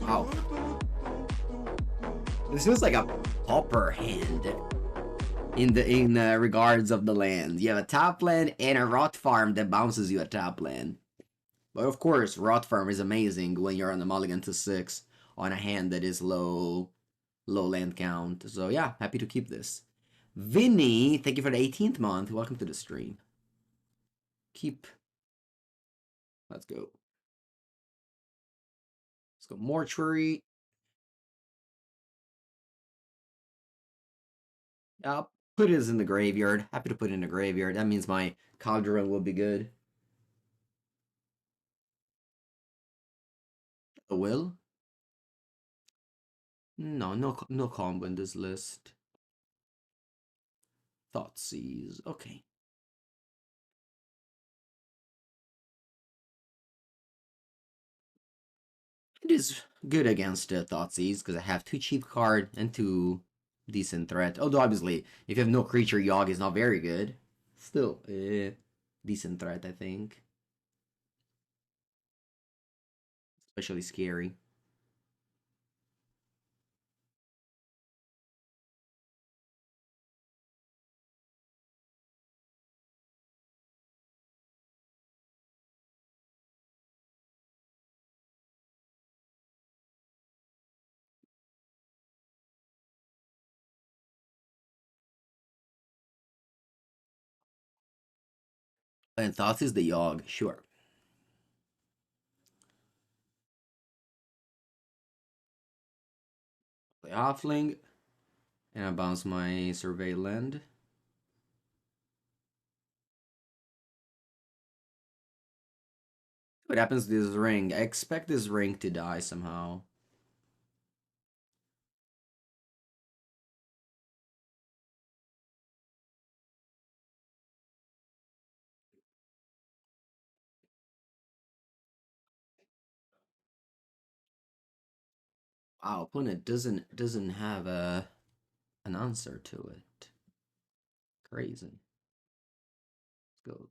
Wow. This feels like a pauper hand in regards of the land. You have a top land and a rot farm that bounces you a top land. But of course, rot farm is amazing when you're on the mulligan to 6 on a hand that is low land count. So yeah, happy to keep this. Vinny, thank you for the 18th month. Welcome to the stream. Keep. Let's go. Let's go Mortuary. Put it in the graveyard. Happy to put it in the graveyard. That means my Cauldron will be good. A will? No combo in this list. Thoughtseize. Okay. It is good against Thoughtseize because I have 2 cheap card and 2 decent threat. Although obviously, if you have no creature, Yogg is not very good. Still, decent threat, I think. Especially scary. And Thoughtseize the Yogg, sure. Play Halfling. And I bounce my Survey Land. What happens to this ring? I expect this ring to die somehow. Wow, opponent doesn't have an answer to it. Crazy. Let's go.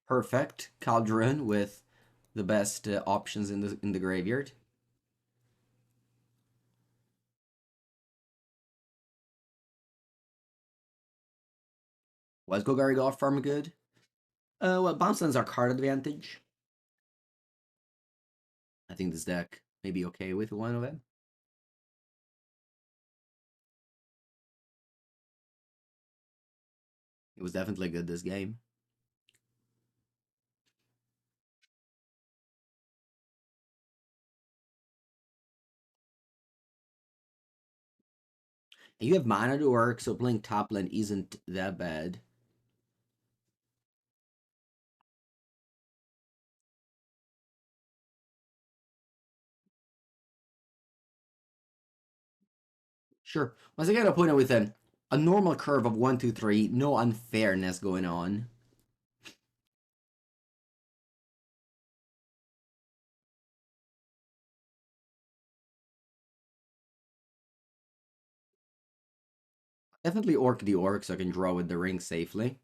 Perfect. Cauldron with the best options in the graveyard. Was Golgari Rot Farm good? Well, Bouncelands are card advantage. I think this deck may be okay with one of them. It was definitely good this game. And you have mana to work, so playing top lane isn't that bad. Sure. Once again, opponent with a normal curve of 1, 2, 3, no unfairness going on. Definitely orc the orc so I can draw with the ring safely.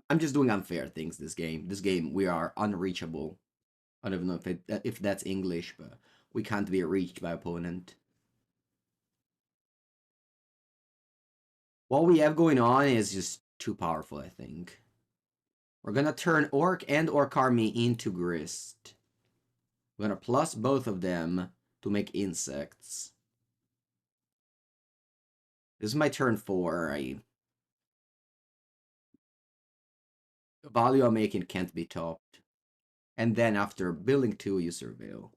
I'm just doing unfair things this game. This game, we are unreachable. I don't even know if that's English, but we can't be reached by opponent. What we have going on is just too powerful, I think. We're gonna turn Orc and Orc Army into Grist. We're gonna plus both of them to make insects. This is my turn 4. The value I'm making can't be topped. And then after building 2, you surveil.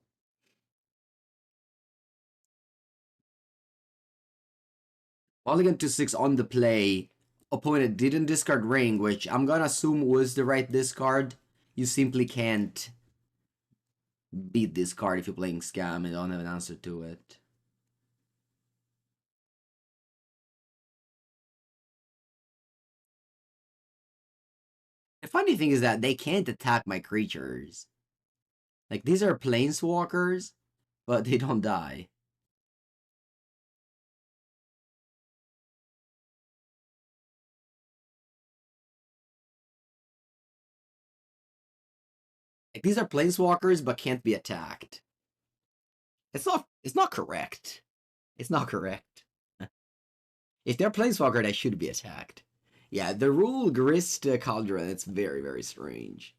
Mulligan to 6 on the play. Opponent didn't discard ring, which I'm gonna assume was the right discard. You simply can't beat this card if you're playing Scam and don't have an answer to it. The funny thing is that they can't attack my creatures. Like, these are planeswalkers, but they don't die. Like, these are planeswalkers, but can't be attacked. It's not correct. It's not correct. If they're planeswalker, they should be attacked. Yeah, the rule Grist Cauldron, it's very, very strange.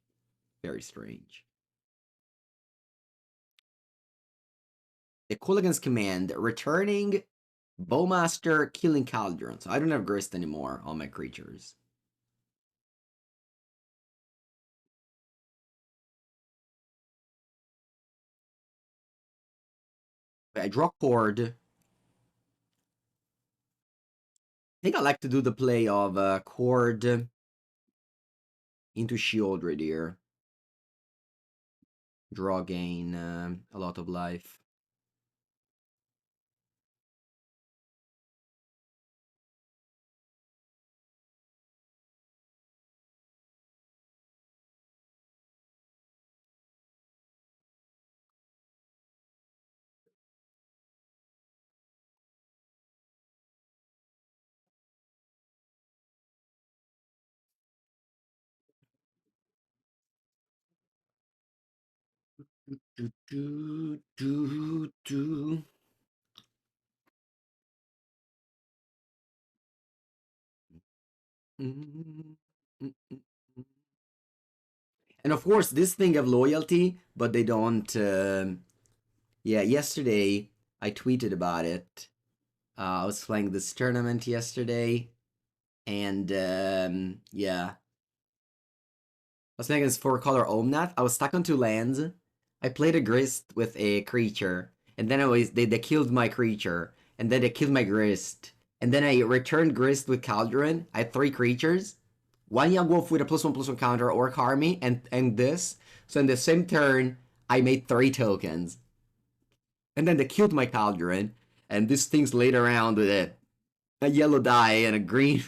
Very strange. A Cooligan's command, returning Bowmaster, killing Cauldron. So I don't have Grist anymore on my creatures. Okay, I draw Chord. I think I like to do the play of Chord into Sheoldred here. Draw, gain a lot of life. Do, do, do, do. And of course, this thing of loyalty, but they don't. Yeah, yesterday I tweeted about it. I was playing this tournament yesterday, and yeah, I was playing against 4-color Omnath. I was stuck on 2 lands. I played a Grist with a creature, and then they killed my creature, and then they killed my Grist, and then I returned Grist with Cauldron. I had 3 creatures, 1 Yawgmoth with a +1/+1 counter, Orc Army, and this. So in the same turn, I made 3 tokens. And then they killed my Cauldron, and this thing's laid around with a yellow die and a green.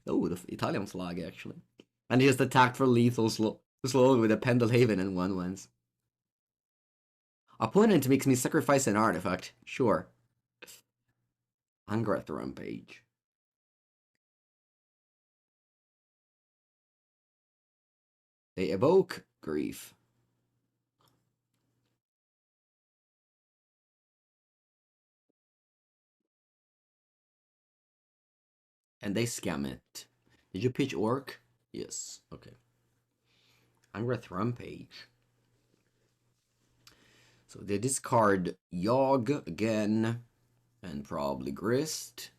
Oh, the Italian flag, actually. And he just attacked for lethal slowly with a Pendelhaven and 1/1s. Opponent makes me sacrifice an artifact. Sure. Agatha Rampage. They evoke Grief. And they scam it. Did you pitch Orc? Yes. Okay. Agatha Rampage. So they discard Yogg again. And probably Grist.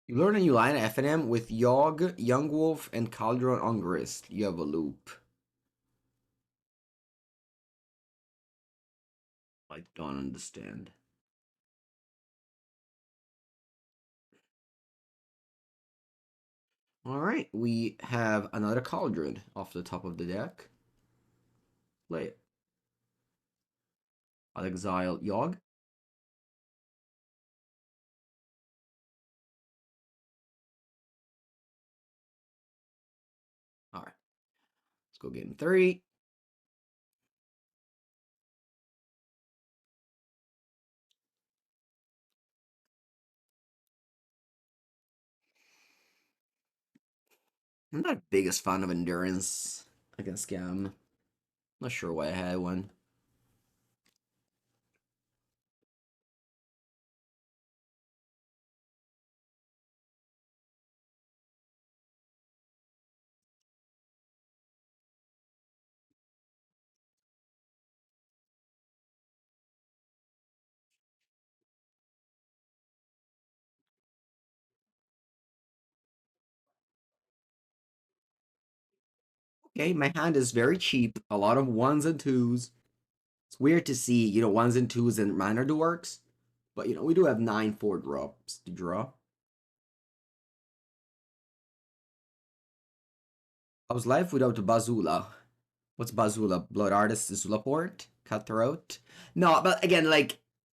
You learn a new line at FNM with Yogg, Yawgmoth, and Cauldron on Grist. You have a loop. I don't understand. Alright, we have another Cauldron off the top of the deck. Play it. I'll exile Yogg. Alright. Let's go game 3. I'm not biggest fan of endurance against Scam. Not sure why I had one. Okay, my hand is very cheap. A lot of 1s and 2s. It's weird to see, 1s and 2s and mana works. But, we do have 9 4-drops to draw. I was live without Bazula. What's Bazula? Blood Artist Zulaport? Cutthroat? No, but again,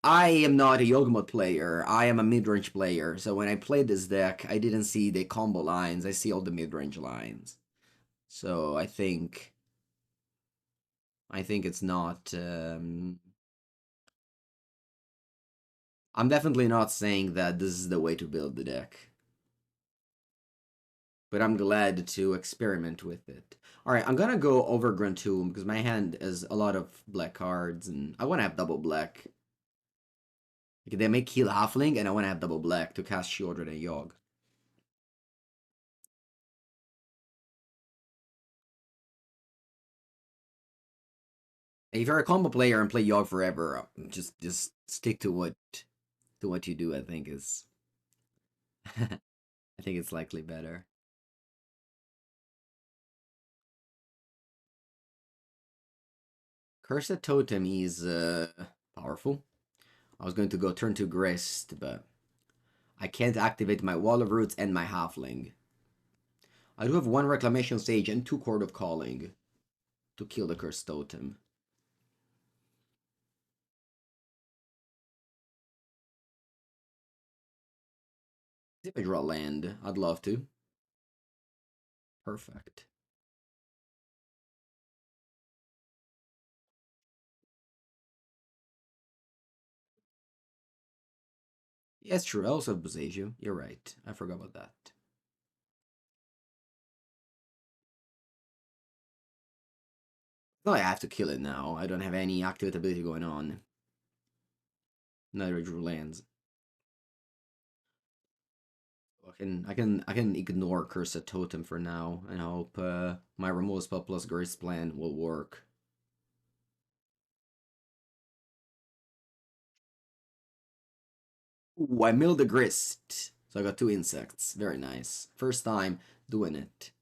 I am not a Yawgmoth player. I am a mid-range player. So when I played this deck, I didn't see the combo lines. I see all the mid-range lines. So I think it's not. I'm definitely not saying that this is the way to build the deck. But I'm glad to experiment with it. Alright, I'm gonna go Overgrown Tomb because my hand has a lot of black cards and I want to have double black. Like, they make heal Halfling and I want to have double black to cast Sheoldred and Yogg. If you're a combo player and play Yogg forever, just stick to what you do. I think is I think it's likely better. Cursed Totem is powerful. I was going to go turn to Grist, but I can't activate my Wall of Roots and my Halfling. I do have 1 Reclamation Sage and 2 Chord of Calling to kill the Cursed Totem. If I draw land, I'd love to. Perfect. Yes, true. I also have Boseiju. You're right. I forgot about that. No, I have to kill it now. I don't have any activate ability going on. Neither drew lands. I can ignore Cursed Totem for now and hope my removal spell plus Grist plan will work. Ooh, I milled the Grist. So I got 2 insects. Very nice. First time doing it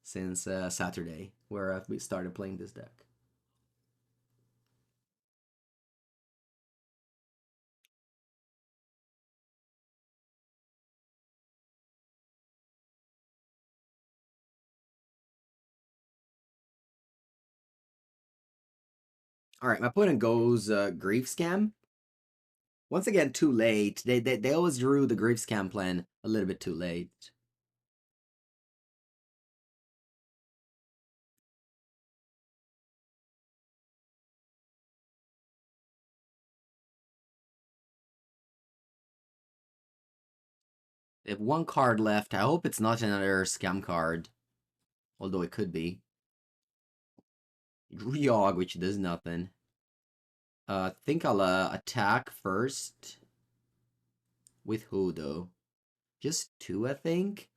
since Saturday, where we started playing this deck. Alright, my opponent goes Grief Scam. Once again, too late. They always drew the Grief Scam plan a little bit too late. They have one card left. I hope it's not another scam card. Although it could be. Yawg, which does nothing. I think I'll attack first. With who, though? Just two, I think?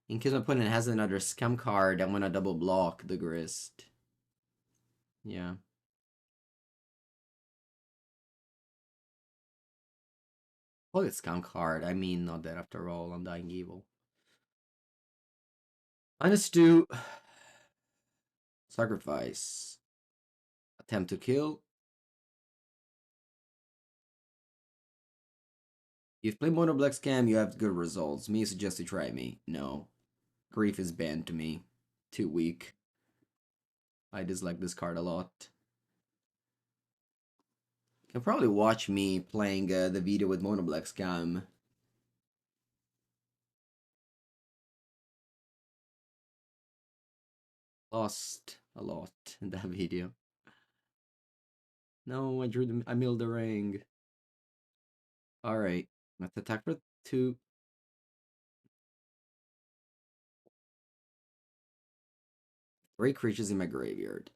In case my opponent has another scam card, I'm gonna double block the Grist. Yeah. Oh, it's scam card. I mean, not that after all. I'm dying evil. Unastute. Sacrifice. Attempt to kill. You've played Mono Black Scam, you have good results. Me suggest you try me. No. Grief is banned to me. Too weak. I dislike this card a lot. You can probably watch me playing the video with Mono Black Scam. Lost a lot in that video. No, I milled the ring. Alright. Let's attack for 2. 3 creatures in my graveyard.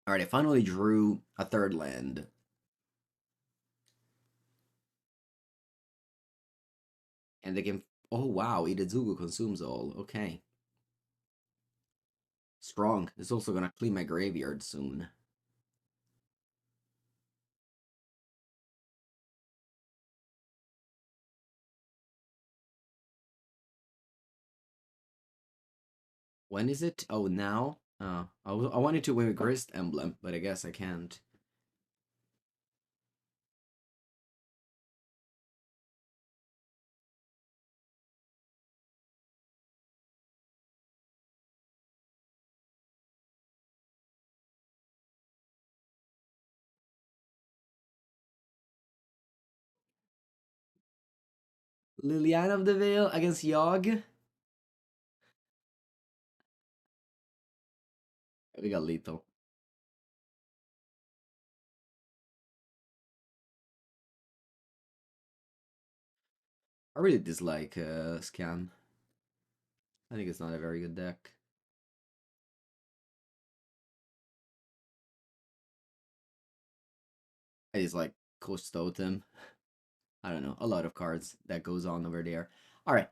Alright, I finally drew a 3rd land. And they can... Oh wow, Idezugu consumes all. Okay. Strong. It's also gonna clean my graveyard soon. When is it? Oh, now? I wanted to win a Grist emblem, but I guess I can't. Liliana of the Veil against Yawg? We got lethal. I really dislike Scam. I think it's not a very good deck. I just like Coast Totem. I don't know, a lot of cards that goes on over there. Alright.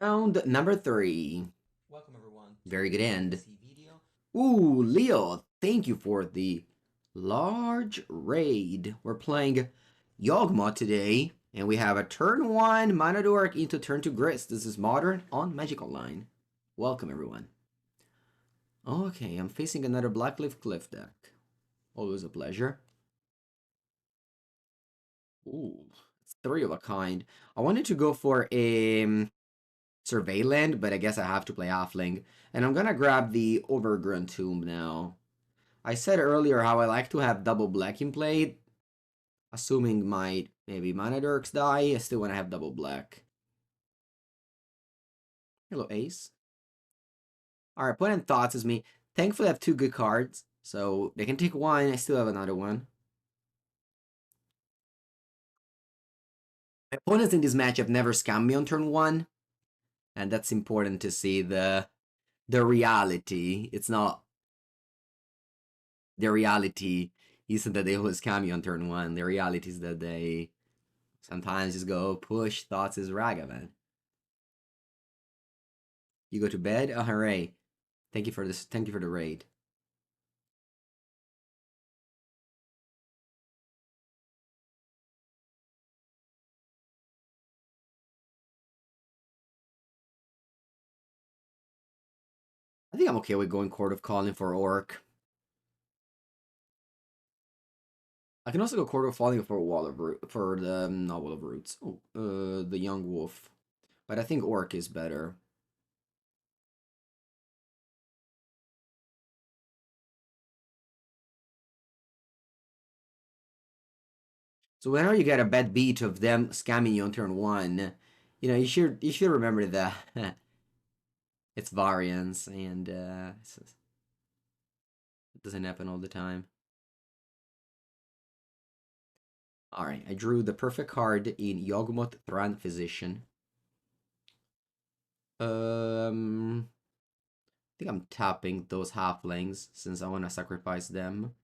Round number 3. Welcome everyone. Very good end. Ooh, Leo, thank you for the large raid. We're playing Yawgmoth today, and we have a turn 1 Mana Dork into turn 2 Grist. This is Modern on Magic Online. Welcome, everyone. Okay, I'm facing another Blackleaf Cliff deck. Always a pleasure. Ooh, it's 3 of a kind. I wanted to go for a Survey Land, but I guess I have to play Halfling. And I'm gonna grab the Overgrown Tomb now. I said earlier how I like to have double black in play. Assuming my maybe Mana Dirks die, I still want to have double black. Hello, Ace. Our opponent Thoughtseize me. Thankfully, I have 2 good cards, so they can take 1. I still have another one. My opponents in this match have never scammed me on turn 1, and that's important to see the reality. It's not the reality isn't that they always scam you on turn 1. The reality is that they sometimes just go push Thoughtseize Ragavan. You go to bed? Oh, hooray. Thank you for this. Thank you for the raid. I think I'm okay with going Chord of Calling for Orc. I can also go Chord of Calling for Wall of Root for the not Wall of Roots. Oh, the Yawgmoth. But I think Orc is better. So whenever you get a bad beat of them scamming you on turn one, you should remember that it's variance and it doesn't happen all the time. All right, I drew the perfect card in Yawgmoth Thran Physician. I think I'm tapping those halflings since I want to sacrifice them.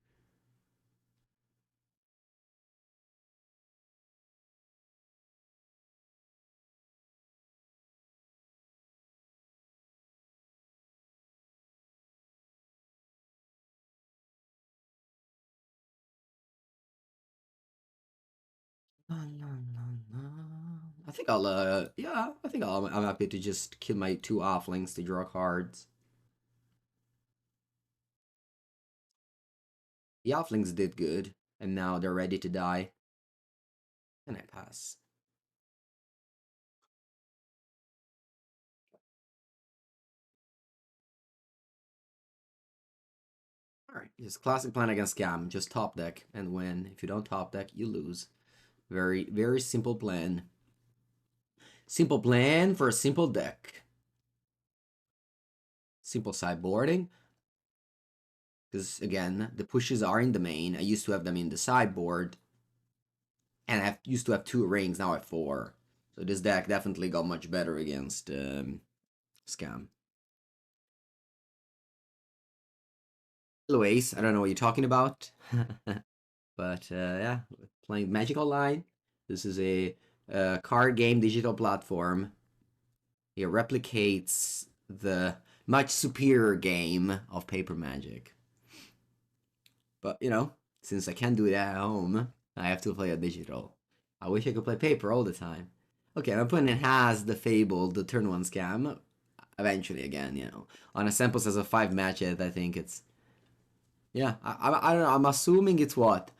I think I'll yeah, I think I'm happy to just kill my two halflings to draw cards. The halflings did good, and now they're ready to die. And I pass. Alright, just classic plan against scam. Just top deck and win. If you don't top deck, you lose. Very, very simple plan. Simple plan for a simple deck. Simple sideboarding. Because again, the pushes are in the main. I used to have them in the sideboard. And I used to have 2 rings, now I have 4. So this deck definitely got much better against Scam. Hello Ace, I don't know what you're talking about. But yeah, playing Magic Online. This is a card game digital platform. It replicates the much superior game of Paper Magic. But, since I can't do it at home, I have to play a digital. I wish I could play paper all the time. Okay, my opponent has the Fable, the turn 1 scam. Eventually, again, on a sample size of 5 matches, I think it's. Yeah, I don't know. I'm assuming it's what?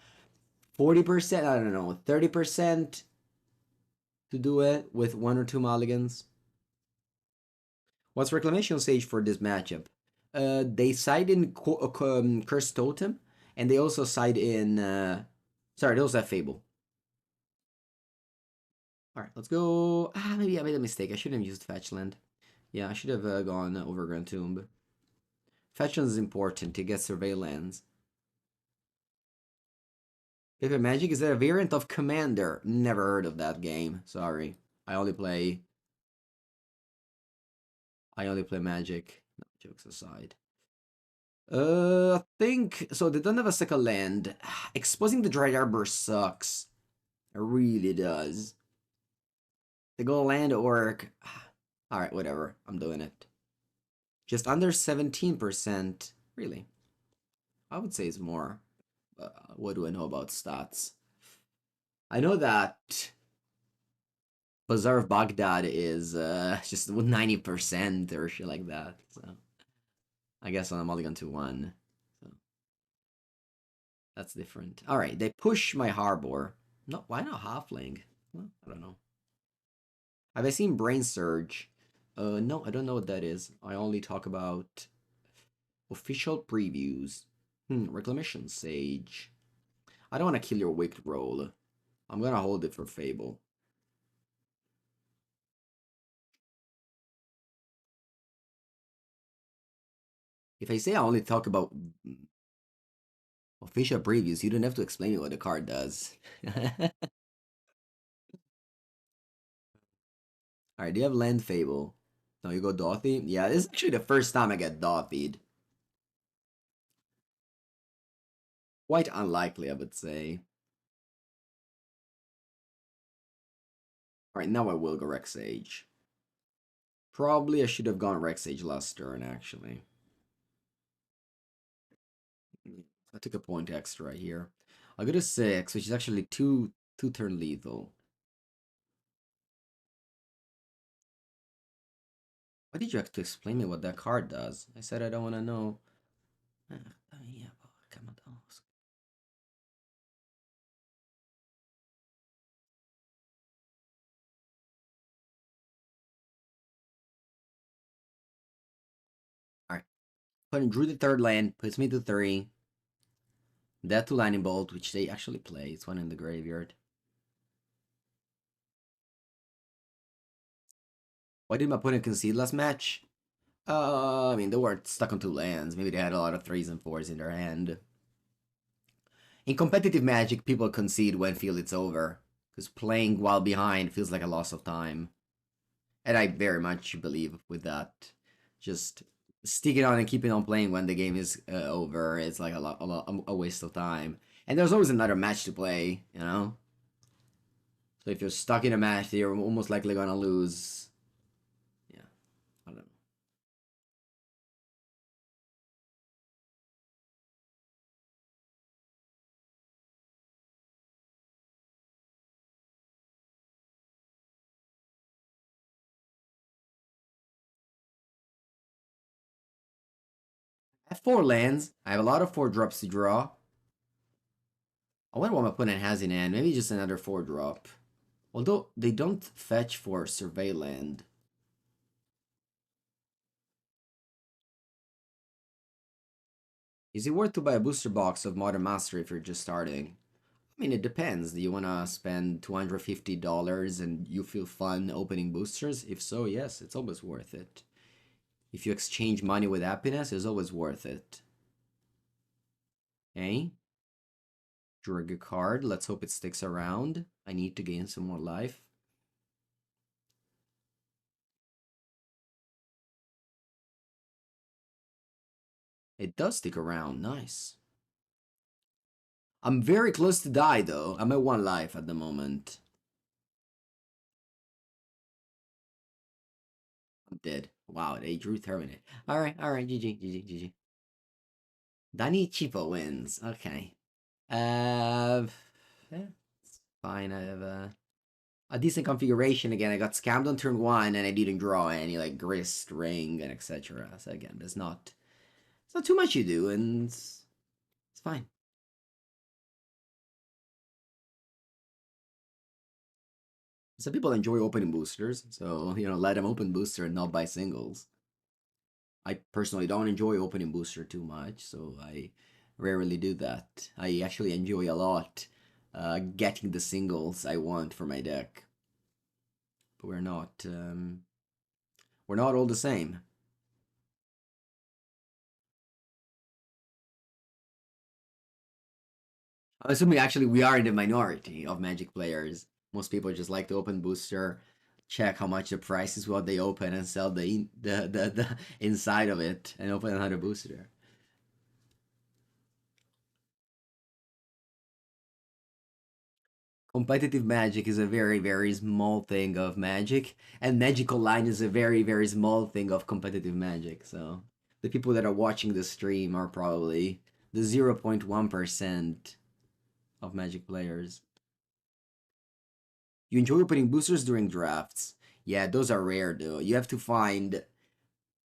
40%? I don't know. 30% to do it with 1 or 2 mulligans. What's Reclamation Sage for this matchup? They side in Cursed Totem, and they also side in. Sorry, they also have Fable. Alright, let's go. Maybe I made a mistake. I shouldn't have used Fetchland. Yeah, I should have gone Overgrown Tomb. Fetchland is important to get Surveillance. Paper Magic, is that a variant of Commander? Never heard of that game. Sorry. I only play Magic. No, jokes aside. I think so. They don't have a second land. Exposing the Dryad Arbor sucks. It really does. They go land orc. All right, whatever. I'm doing it. Just under 17%. Really? I would say it's more. What do I know about stats? I know that Bazaar of Baghdad is just 90% or shit like that. So I guess on a mulligan to 1. So that's different. All right, they push my Harbor. No, why not Halfling? Well, I don't know. Have I seen Brain Surge? No, I don't know what that is. I only talk about official previews. Reclamation Sage. I don't want to kill your Wicked Roll. I'm gonna hold it for Fable. If I say I only talk about official previews, you don't have to explain me what the card does. Alright, do you have Land Fable? No, you go Dothy? Yeah, this is actually the first time I get Dothied. Quite unlikely, I would say. Alright, now I will go Rex Sage. Probably I should have gone Rex Sage last turn, actually. I took a point extra here. I'll go to 6, which is actually two turn lethal. Why did you have to explain me what that card does? I said I don't want to know. Drew the third land, puts me to 3. That to Lightning Bolt, which they actually play. It's one in the graveyard. Why did my opponent concede last match? I mean, they weren't stuck on 2 lands. Maybe they had a lot of 3s and 4s in their hand. In competitive Magic, people concede when feel it's over. Because playing while behind feels like a loss of time. And I very much believe with that. Just sticking on and keeping on playing when the game is over is like a waste of time. And there's always another match to play, you know? So if you're stuck in a match, you're almost likely gonna lose. Yeah, I don't know. I have 4 lands. I have a lot of 4 drops to draw. I wonder what my opponent has in hand. Maybe just another 4 drop. Although they don't fetch for Survey land. Is it worth to buy a booster box of Modern Mastery if you're just starting? I mean, it depends. Do you want to spend $250 and you feel fun opening boosters? If so, yes, it's always worth it. If you exchange money with happiness, it's always worth it. Okay? Drew a card. Let's hope it sticks around. I need to gain some more life. It does stick around. Nice. I'm very close to die, though. I'm at 1 life at the moment. I'm dead. Wow, they drew terminate. Alright, GG, GG, GG. Danny Chipo wins. Okay. Yeah, it's fine. I have a decent configuration again. I got scammed on turn 1 and I didn't draw any like Grist, Ring, and etc. So again, it's not too much you do, and it's fine. Some people enjoy opening boosters, so let them open booster and not buy singles. I personally don't enjoy opening booster too much, so I rarely do that. I actually enjoy a lot getting the singles I want for my deck, but we're not all the same. I'm assuming actually we are in the minority of Magic players. Most people just like to open booster, check how much the price is, what they open, and sell the inside of it, and open another booster. Competitive Magic is a very, very small thing of Magic, and Magic Online is a very, very small thing of competitive Magic. So the people that are watching the stream are probably the 0.1% of Magic players. You enjoy opening boosters during drafts. Yeah, those are rare though. You have to find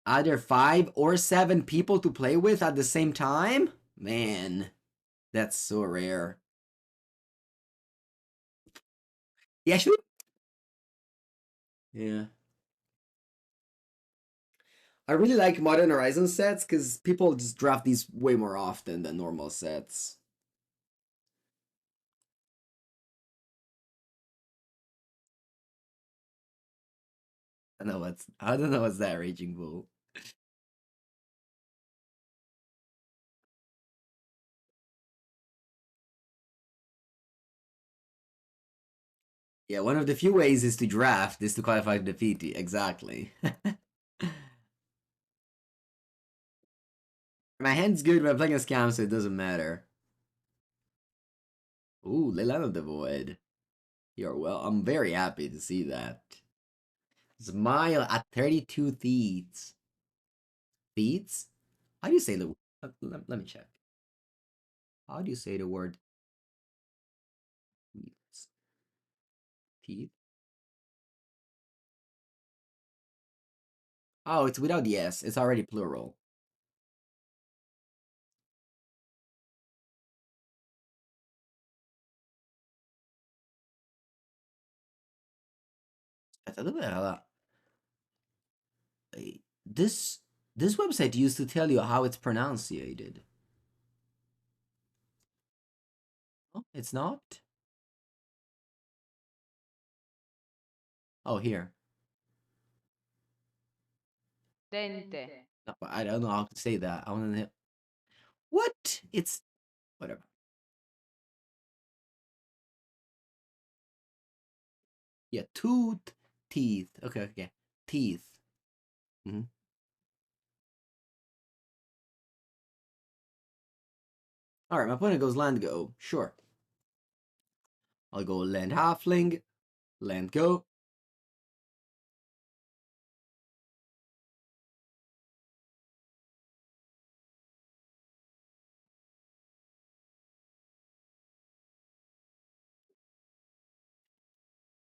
either 5 or 7 people to play with at the same time? Man, that's so rare. Yeah, actually, yeah. I really like Modern Horizon sets because people just draft these way more often than normal sets. I don't know what's that Raging Bull. Yeah, one of the few ways is to draft is to qualify to defeat. Exactly. My hand's good when I'm playing a scam, so it doesn't matter. Ooh, Leyline of the Void. You're well. I'm very happy to see that. Smile at 32 Thieves. Thieves? How do you say the let me check. How do you say the word thieves? Teeth? Oh, it's without the S. It's already plural. Aspetta, dov'era la... This This website used to tell you how it's pronunciated. Oh, it's not? Oh, here. Dente. No, I don't know how to say that. I want to. What? It's whatever. Yeah, tooth, teeth. Okay, okay, teeth. Mm-hmm. All right, my opponent goes land go. Sure. I'll go land halfling, land go.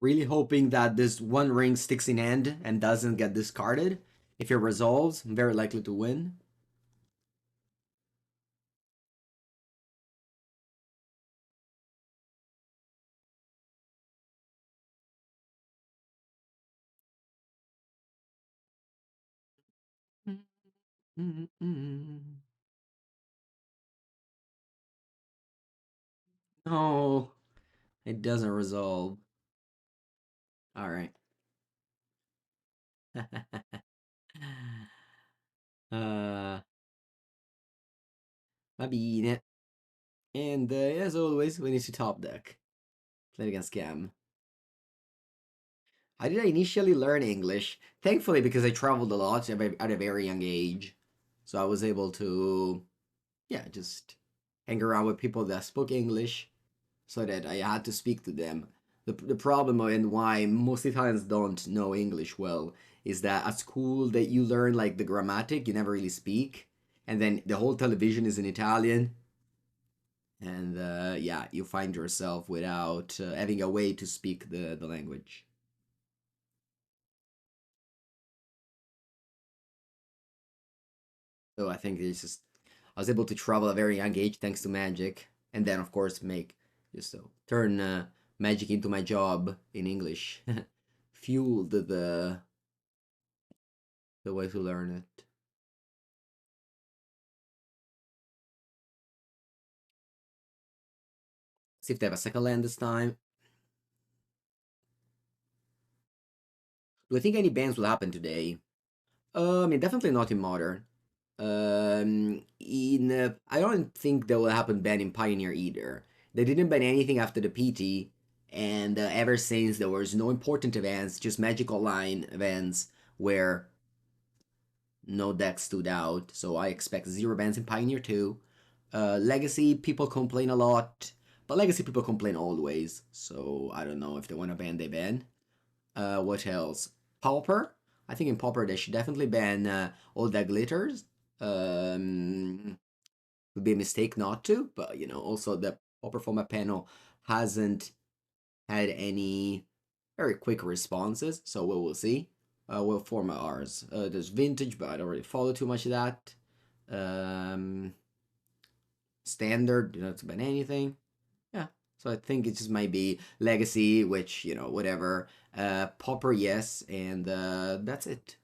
Really hoping that this one ring sticks in hand and doesn't get discarded. If it resolves, I'm very likely to win. No, it doesn't resolve. All right. uh, va bene. And as always, we need to top deck. Play against Scam. How did I initially learn English? Thankfully, because I traveled a lot at a very young age. So I was able to, yeah, just hang around with people that spoke English so that I had to speak to them. The problem and why most Italians don't know English well is that at school that you learn like the grammatic, you never really speak. And then the whole television is in Italian. And yeah, you find yourself without having a way to speak the language. So I think it's just I was able to travel at a very young age thanks to magic, and then of course make just so turn magic into my job in English, fueled the way to learn it. See if they have a second land this time. Do I think any bans will happen today? I mean, definitely not in modern. In I don't think that will happen ban in Pioneer either. They didn't ban anything after the PT, and ever since there was no important events, just Magic Online events where no deck stood out. So I expect zero bans in Pioneer too. Legacy people complain a lot, but Legacy people complain always. So I don't know if they want to ban, they ban. What else? Pauper. I think in Pauper they should definitely ban all the glitters. Would be a mistake not to, but you know, also the Pauper format panel hasn't had any very quick responses, so we will see. What format ours? There's vintage, but I don't really follow too much of that. Um, Standard, you know, to ban anything. Yeah. So I think it just might be Legacy, which, you know, whatever. Pauper, yes, and that's it.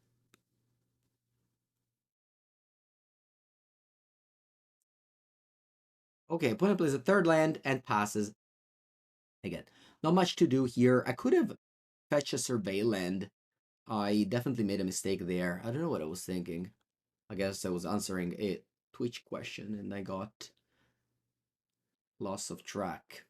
Okay, opponent plays a third land and passes. Again, not much to do here. I could have fetched a Survey land. I definitely made a mistake there. I don't know what I was thinking. I guess I was answering a Twitch question and I got loss of track.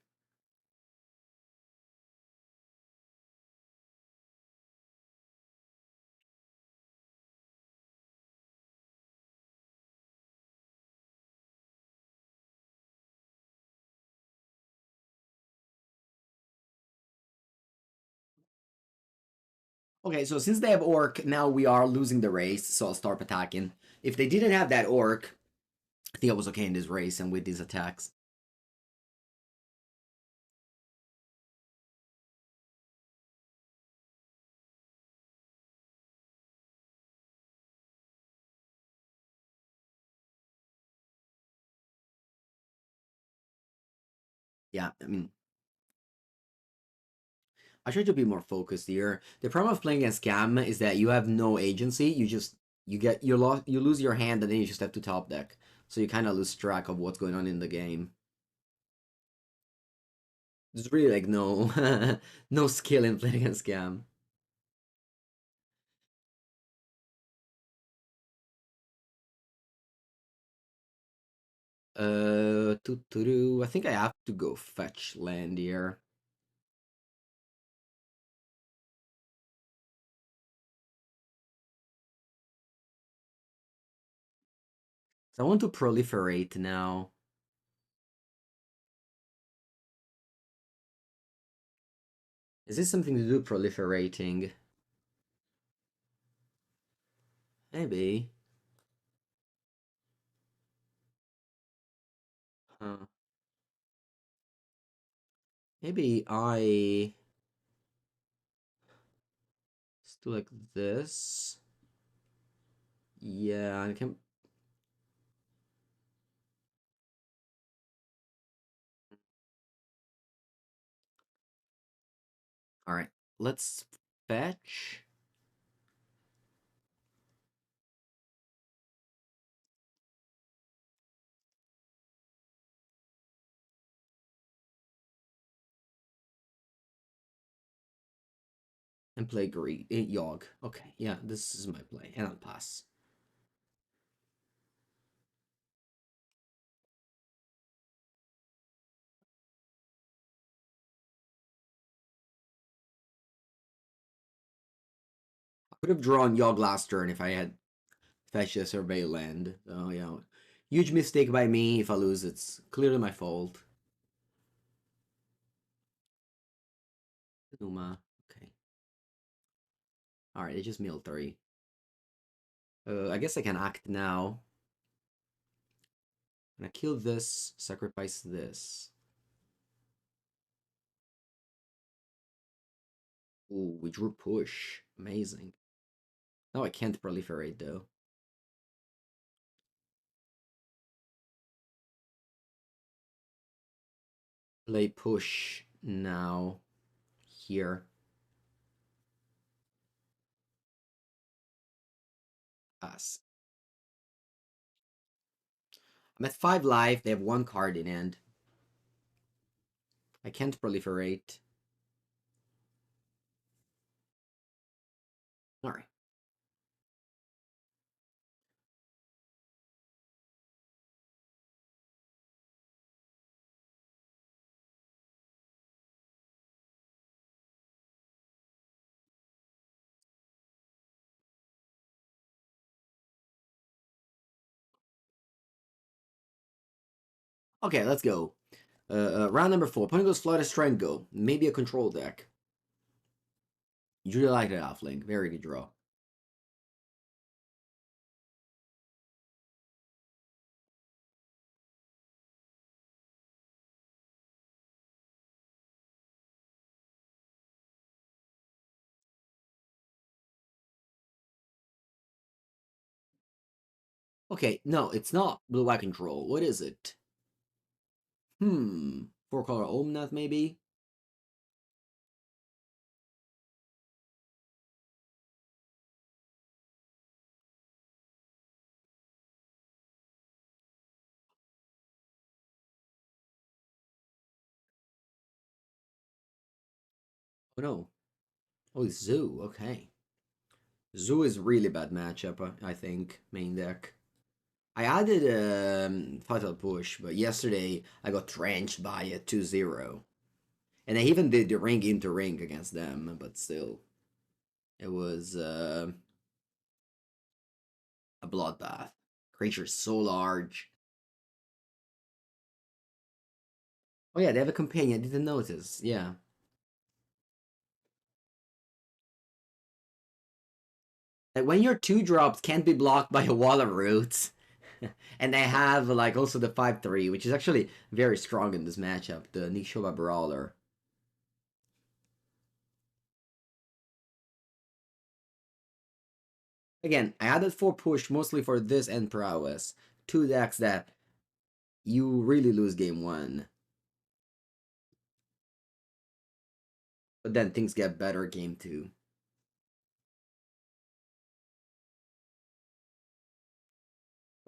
Okay, so since they have Orc, now we are losing the race, so I'll start attacking. If they didn't have that Orc, I think I was okay in this race and with these attacks. Yeah, I mean, I try to be more focused here. The problem of playing against Scam is that you have no agency. You just you lose your hand and then you just have to top deck. So you kind of lose track of what's going on in the game. There's really like no no skill in playing against Scam. I think I have to go fetch land here. So I want to proliferate now. Is this something to do proliferating? Maybe. Huh. Maybe I let's do like this. Yeah, I can. All right, let's fetch. And play Yogg. Okay, yeah, this is my play, and I'll pass. I could have drawn Yogg last turn if I had fetched a survey land. Oh yeah, huge mistake by me. If I lose, it's clearly my fault. Numa. Okay. All right, they just milled 3. I guess I can act now. I'm gonna kill this, sacrifice this. Ooh, we drew push. Amazing. No, I can't proliferate though. Play push now. Here. Pass. I'm at 5 life. They have 1 card in hand. I can't proliferate. Alright. Okay, let's go. Round number 4. Opponent goes Flood Strength Go. Maybe a control deck. Delighted Halfling. Very good draw. Okay, no, it's not blue-white control. What is it? 4-color Omnath, maybe? Oh no. Oh, it's Zoo. Okay. Zoo is really bad matchup, I think, main deck. I added Fatal Push, but yesterday I got trenched by a 2-0. And I even did the ring into ring against them, but still. It was a bloodbath. Creature so large. Oh yeah, they have a companion. I didn't notice. Yeah. Like when your 2-drops can't be blocked by a wall of roots. And they have like also the 5/3, which is actually very strong in this matchup, the Nishoba Brawler. Again, I added 4 push mostly for this and prowess. 2 decks that you really lose game 1. But then things get better game 2.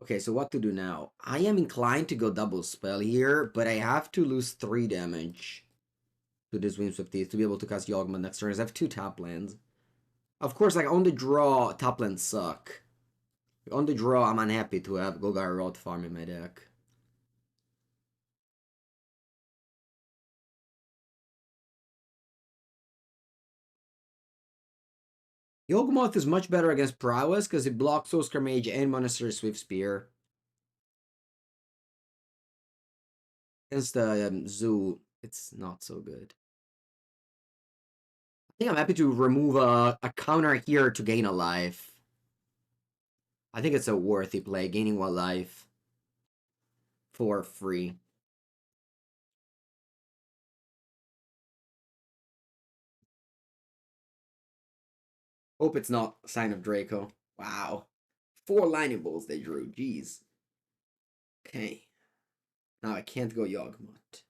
Okay, so what to do now? I am inclined to go double spell here, but I have to lose 3 damage to this Windswept Heath to be able to cast Yawgmoth next turn. I have 2 tap lands. Of course, like on the draw, top lands suck. On the draw, I'm unhappy to have Golgari Rot Farm in my deck. Yawgmoth is much better against Prowess because it blocks Oscar Mage and Monastery Swift Spear. Against the Zoo, it's not so good. I think I'm happy to remove a counter here to gain a life. I think it's a worthy play, gaining 1 life for free. Hope it's not Sign of Draco. Wow. 4 lightning bolts they drew. Jeez. Okay. Now I can't go Yawgmoth.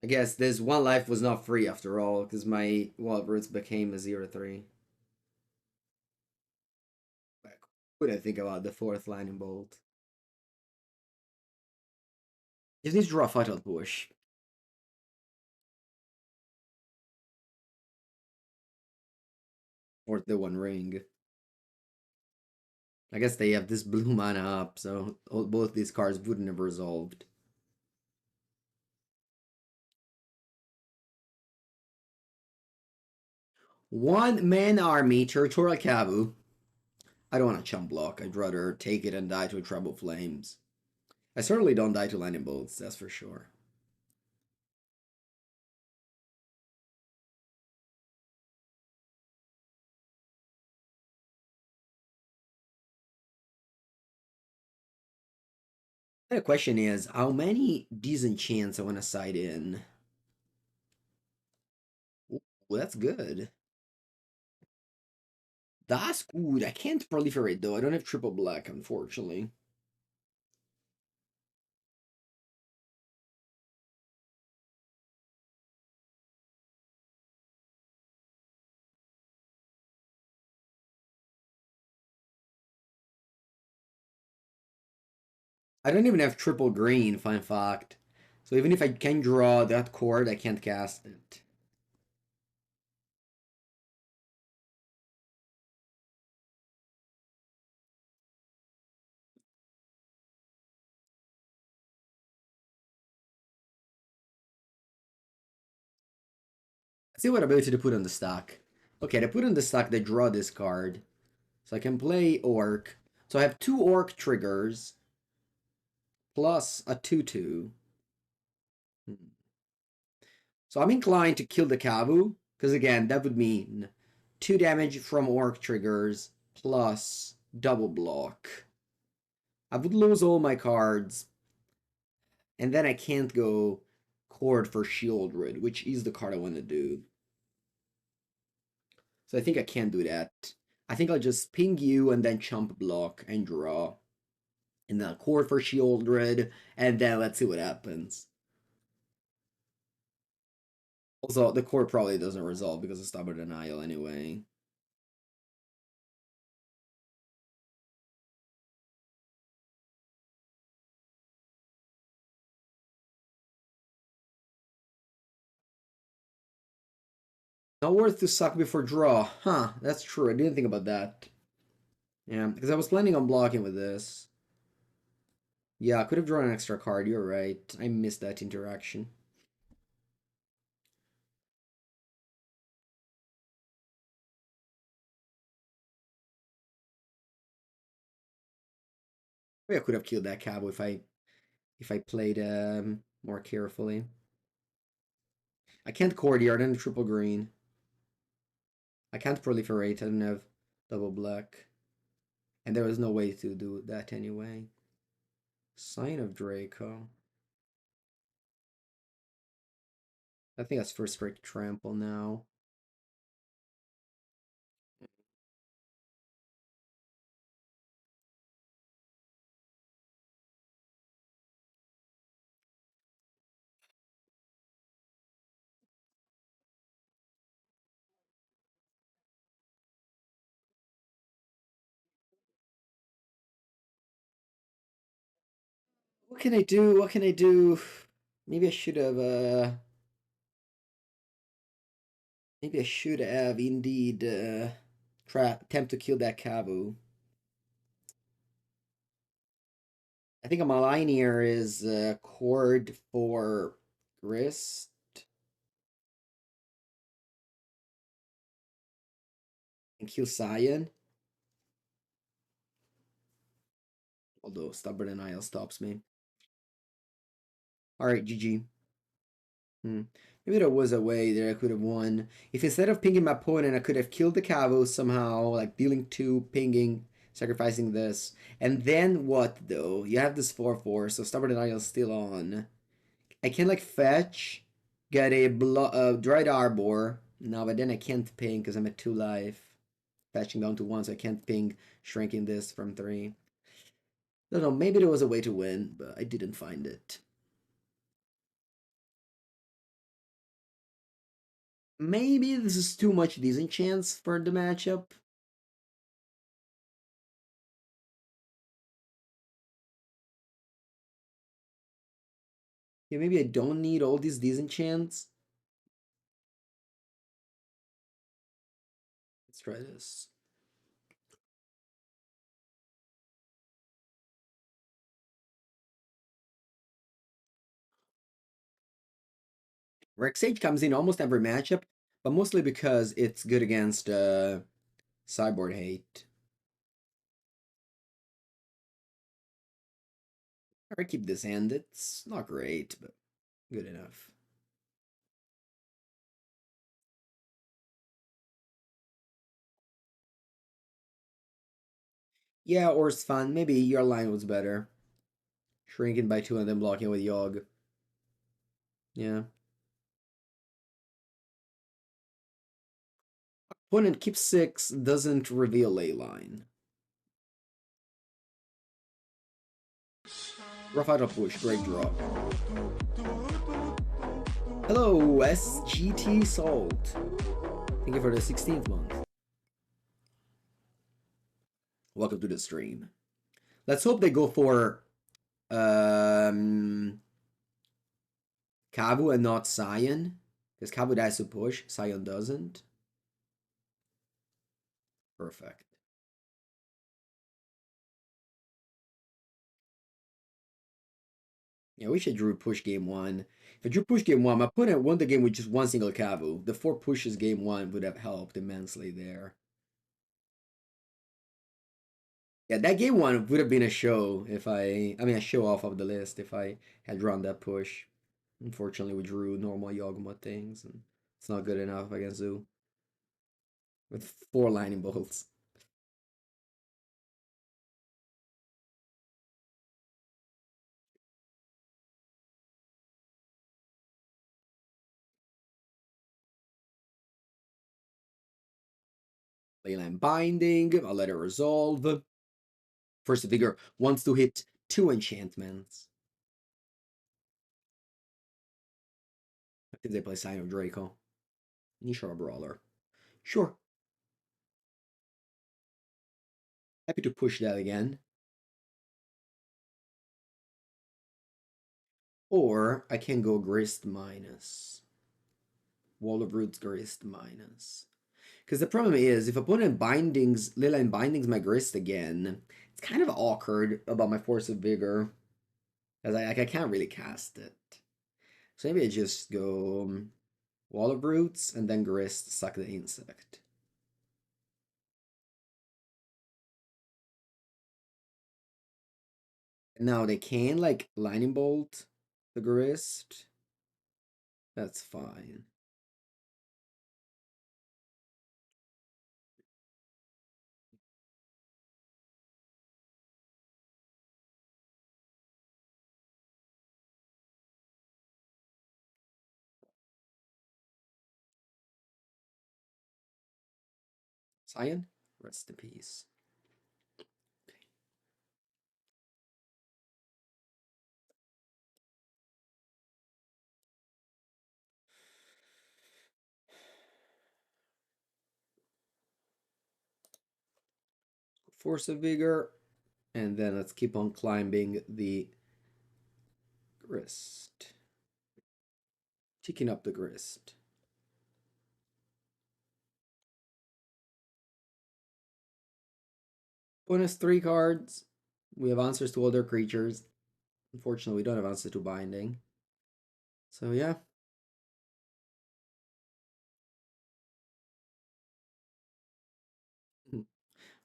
I guess this 1 life was not free after all, because my Walrus became a 0-3. What did I think about the 4th lightning bolt? Just needs to draw a Fatal Push. Or the 1 ring. I guess they have this blue mana up, so both these cards wouldn't have resolved. One man army, Territorial Cavu. I don't want to chump block. I'd rather take it and die to Trouble Flames. I certainly don't die to lightning bolts, that's for sure. The question is, how many disenchants I want to side in? Ooh, that's good. That's good. I can't proliferate though. I don't have triple black, unfortunately. I don't even have triple green, fun fact. So even if I can draw that chord, I can't cast it. Let's see what ability to put on the stack. Okay, to put on the stack, they draw this card. So I can play Orc. So I have 2 Orc triggers plus a 2/2. So I'm inclined to kill the Kavu, because again, that would mean 2 damage from Orc triggers plus double block. I would lose all my cards, and then I can't go Chord for Sheoldred, which is the card I want to do. So I think I can't do that. I think I'll just ping you and then chump block and draw. And then Chord for Sheoldred, and then let's see what happens. Also, the Chord probably doesn't resolve because of Stubborn Denial anyway. Not worth to suck before draw. Huh, that's true. I didn't think about that. Yeah, because I was planning on blocking with this. Yeah, I could have drawn an extra card. You're right. I missed that interaction. Maybe I could have killed that cowboy if I played more carefully. I can't courtyard and triple green. I can't proliferate. I don't have double black. And there was no way to do that anyway. Sign of Draco. I think that's first strike trample now. What can I do? What can I do? Maybe I should have maybe I should have indeed attempt to kill that Kavu. I think my line here is Chord for Grist. And kill Cyan. Although Stubborn and Isle stops me. Alright, GG. Maybe there was a way that I could have won. If instead of pinging my opponent, I could have killed the Cavo somehow, like dealing 2, pinging, sacrificing this. And then what, though? You have this 4/4, so Stubborn and Isle still on. I can, like, fetch, get a Dryad Arbor. No, but then I can't ping because I'm at 2 life. Fetching down to 1, so I can't ping, shrinking this from 3. I don't know, maybe there was a way to win, but I didn't find it. Maybe this is too much disenchants for the matchup. Yeah, maybe I don't need all these disenchants. Let's try this. Rex Sage comes in almost every matchup, but mostly because it's good against sideboard hate. I keep this hand. It's not great, but good enough. Yeah, or it's fun. Maybe your line was better. Shrinking by 2 and then blocking with Yogg. Yeah. Opponent keeps 6, doesn't reveal ley line. Rough out of push, great draw. Hello, SGT Salt. Thank you for the 16th month. Welcome to the stream. Let's hope they go for Kavu and not Cyan. Because Kavu dies to push, Cyan doesn't. Perfect. Yeah, I wish I drew push game 1. If I drew push game 1, my opponent won the game with just 1 single Kavu. The 4 pushes game 1 would have helped immensely there. Yeah, that game 1 would have been a show if I mean, a show off of the list if I had drawn that push. Unfortunately, we drew normal Yawgmoth things, and it's not good enough against Zoo. With 4 lightning bolts. Leyline Binding, I'll let it resolve. Force of Vigor wants to hit 2 enchantments. I think they play Sign of Draco. Nishar Brawler. Sure. Happy to push that again. Or I can go Grist minus. Wall of Roots Grist minus. Because the problem is, if opponent bindings, Leyline bindings my Grist again, it's kind of awkward about my Force of Vigor. Because I can't really cast it. So maybe I just go Wall of Roots and then Grist, suck the insect. Now they can like lightning bolt the Grist. That's fine. Cyan, rest in peace. Force of Vigor, and then let's keep on climbing the Grist. Ticking up the grist. Bonus 3 cards. We have answers to all their creatures. Unfortunately, we don't have answers to binding. So yeah.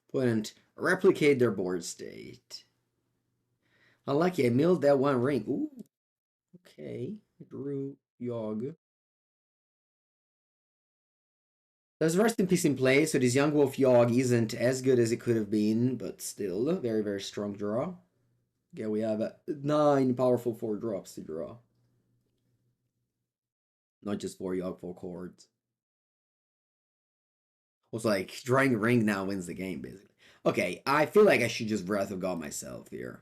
Opponent replicate their board state. Unlucky, I milled that one ring. Ooh. Okay. Drew Yawg. There's Rest in Peace in play, so this Yawgmoth Yawg isn't as good as it could have been, but still, very, very strong draw. Yeah, we have 9 powerful 4-drops to draw. Not just 4 Yawgmoth chords. Also, like, drawing a ring now wins the game, basically. Okay, I feel like I should just Breath of God myself here.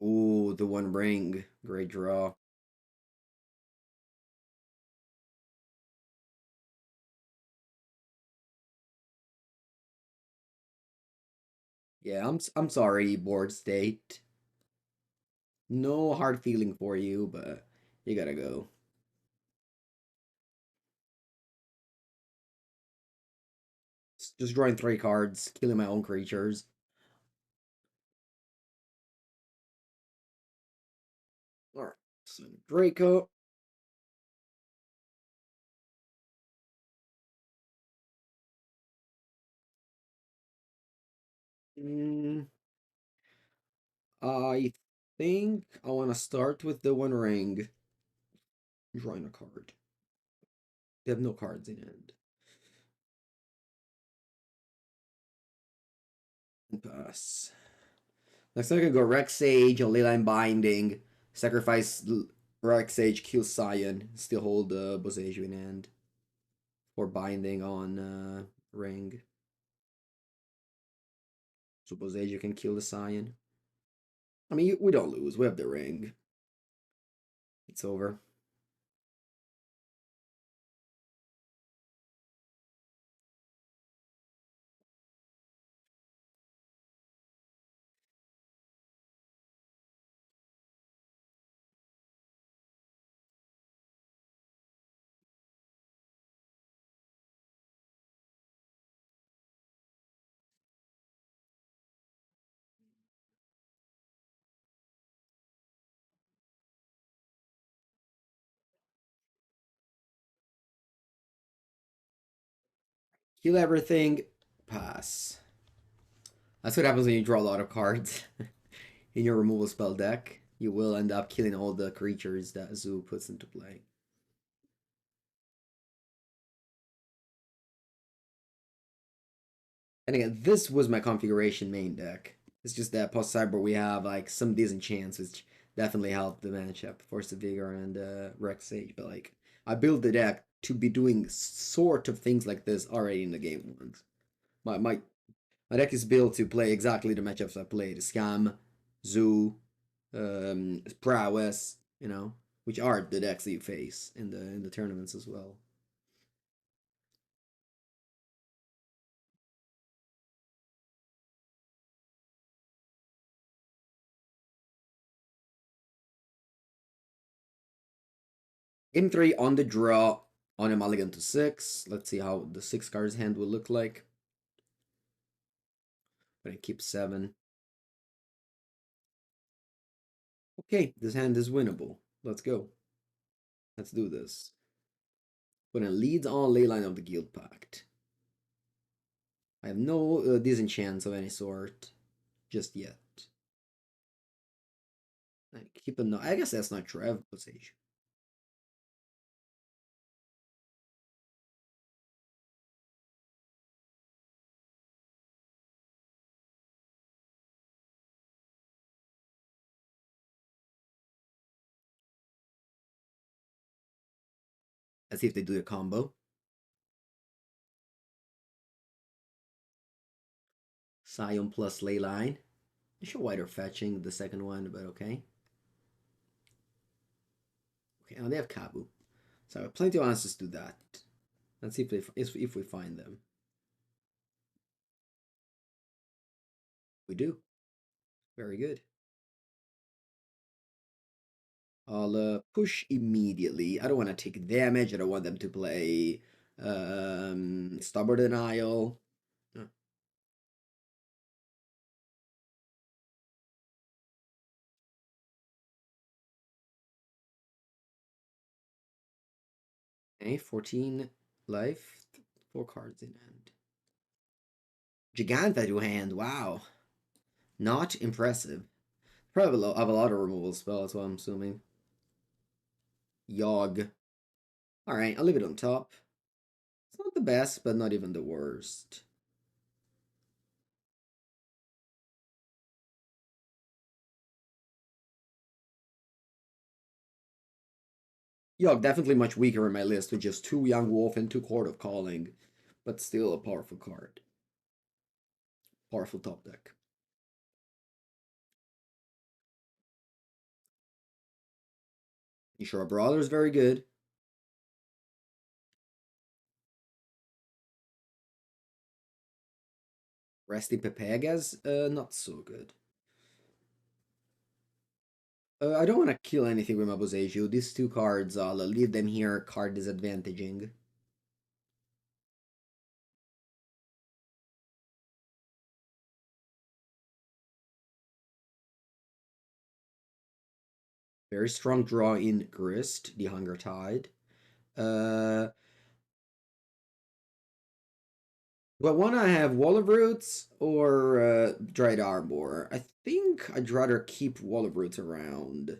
Ooh, the one ring. Great draw. Yeah, I'm sorry, board state. No hard feeling for you, but you gotta go. Just drawing 3 cards, killing my own creatures. Alright, so Draco. Mm, I think I want to start with the one ring. Drawing a card. They have no cards in hand. Pass. Next time I can go Rex Sage or Leyline Binding. Sacrifice Rex Sage, kill Scion. Still hold Boseiju in hand. Or Binding on Ring. So Boseiju can kill the Scion. I mean, we don't lose. We have the Ring. It's over. Kill everything. Pass. That's what happens when you draw a lot of cards in your removal spell deck. You will end up killing all the creatures that Zoo puts into play. And again, this was my configuration main deck. It's just that post Cyber we have like some decent chance, which definitely helped the matchup. Force of Vigor and Rex Sage. But like, I built the deck to be doing sort of things like this already in the game once. My deck is built to play exactly the matchups I played. Scam, Zoo, Prowess, which are the decks that you face in the tournaments as well. Game 3 on the draw on a mulligan to 6. Let's see how the 6 cards hand will look like. But it keeps 7. Okay, this hand is winnable. Let's go. Let's do this. But it leads on Leyline of the Guild Pact. I have no disenchants of any sort just yet. I keep a no. I guess that's not true. I have Boseiju. Let's see if they do a combo. Scion plus Leyline. I show why they're fetching the second one, but okay. Okay, now they have Kabu. So I have plenty of answers to that. Let's see if we find them. We do. Very good. I'll push immediately. I don't want to take damage. I don't want them to play Stubborn Denial. Okay, 14 life, 4 cards in hand. Giganta to hand, wow. Not impressive. Probably have a lot of removal spells, what I'm assuming. Yawg. Alright, I'll leave it on top. It's not the best, but not even the worst. Yawg, definitely much weaker in my list with just 2 Yawgmoth and 2 Chord of Calling. But still a powerful card. Powerful top deck. Ishura Brawler is very good. Resting Pepegas, not so good. I don't want to kill anything with my Boseiju. These 2 cards, I'll leave them here, card disadvantaging. Very strong draw in Grist, the Hunger Tide. Do I want to have Wall of Roots or Dryad Arbor? I think I'd rather keep Wall of Roots around.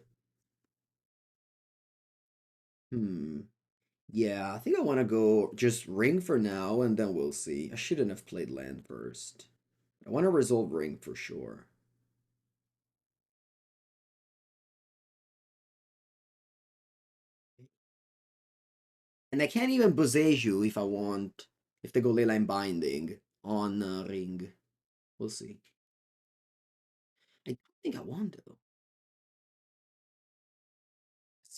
Yeah, I think I want to go just Ring for now, and then we'll see. I shouldn't have played land first. I want to resolve Ring for sure. And I can't even Boseiju if I want, if they go Leyline Binding on Ring. We'll see. I don't think I want though.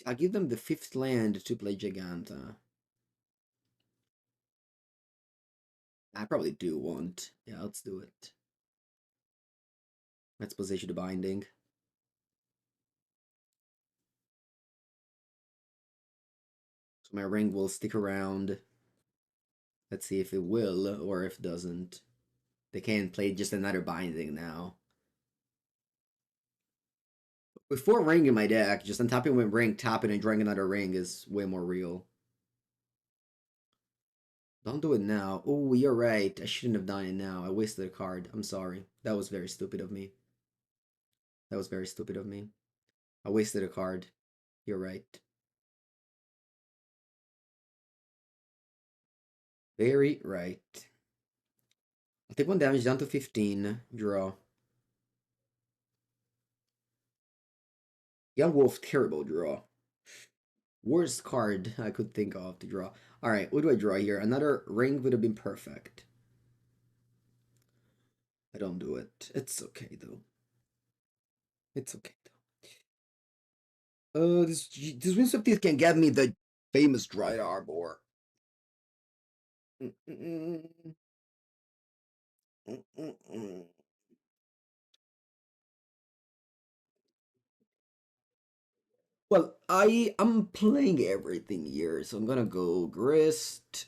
I'll give them the 5th land to play Giganta. I probably do want. Yeah, let's do it. Let's Boseiju the Binding. So my Ring will stick around. Let's see if it will or if it doesn't. They can't play just another Binding now. With 4 Ring in my deck, just untapping with Ring, tapping and drawing another Ring is way more real. Don't do it now. Oh, you're right. I shouldn't have done it now. I wasted a card. I'm sorry. That was very stupid of me. That was very stupid of me. I wasted a card. You're right. Very right. I'll take 1 damage down to 15. Draw. Yawgmoth, terrible draw. Worst card I could think of to draw. Alright, what do I draw here? Another Ring would have been perfect. I don't do it. It's okay though. It's okay though. This Windswept Heath can get me the famous Dryad Arbor. Well, I'm playing everything here, so I'm gonna go Grist,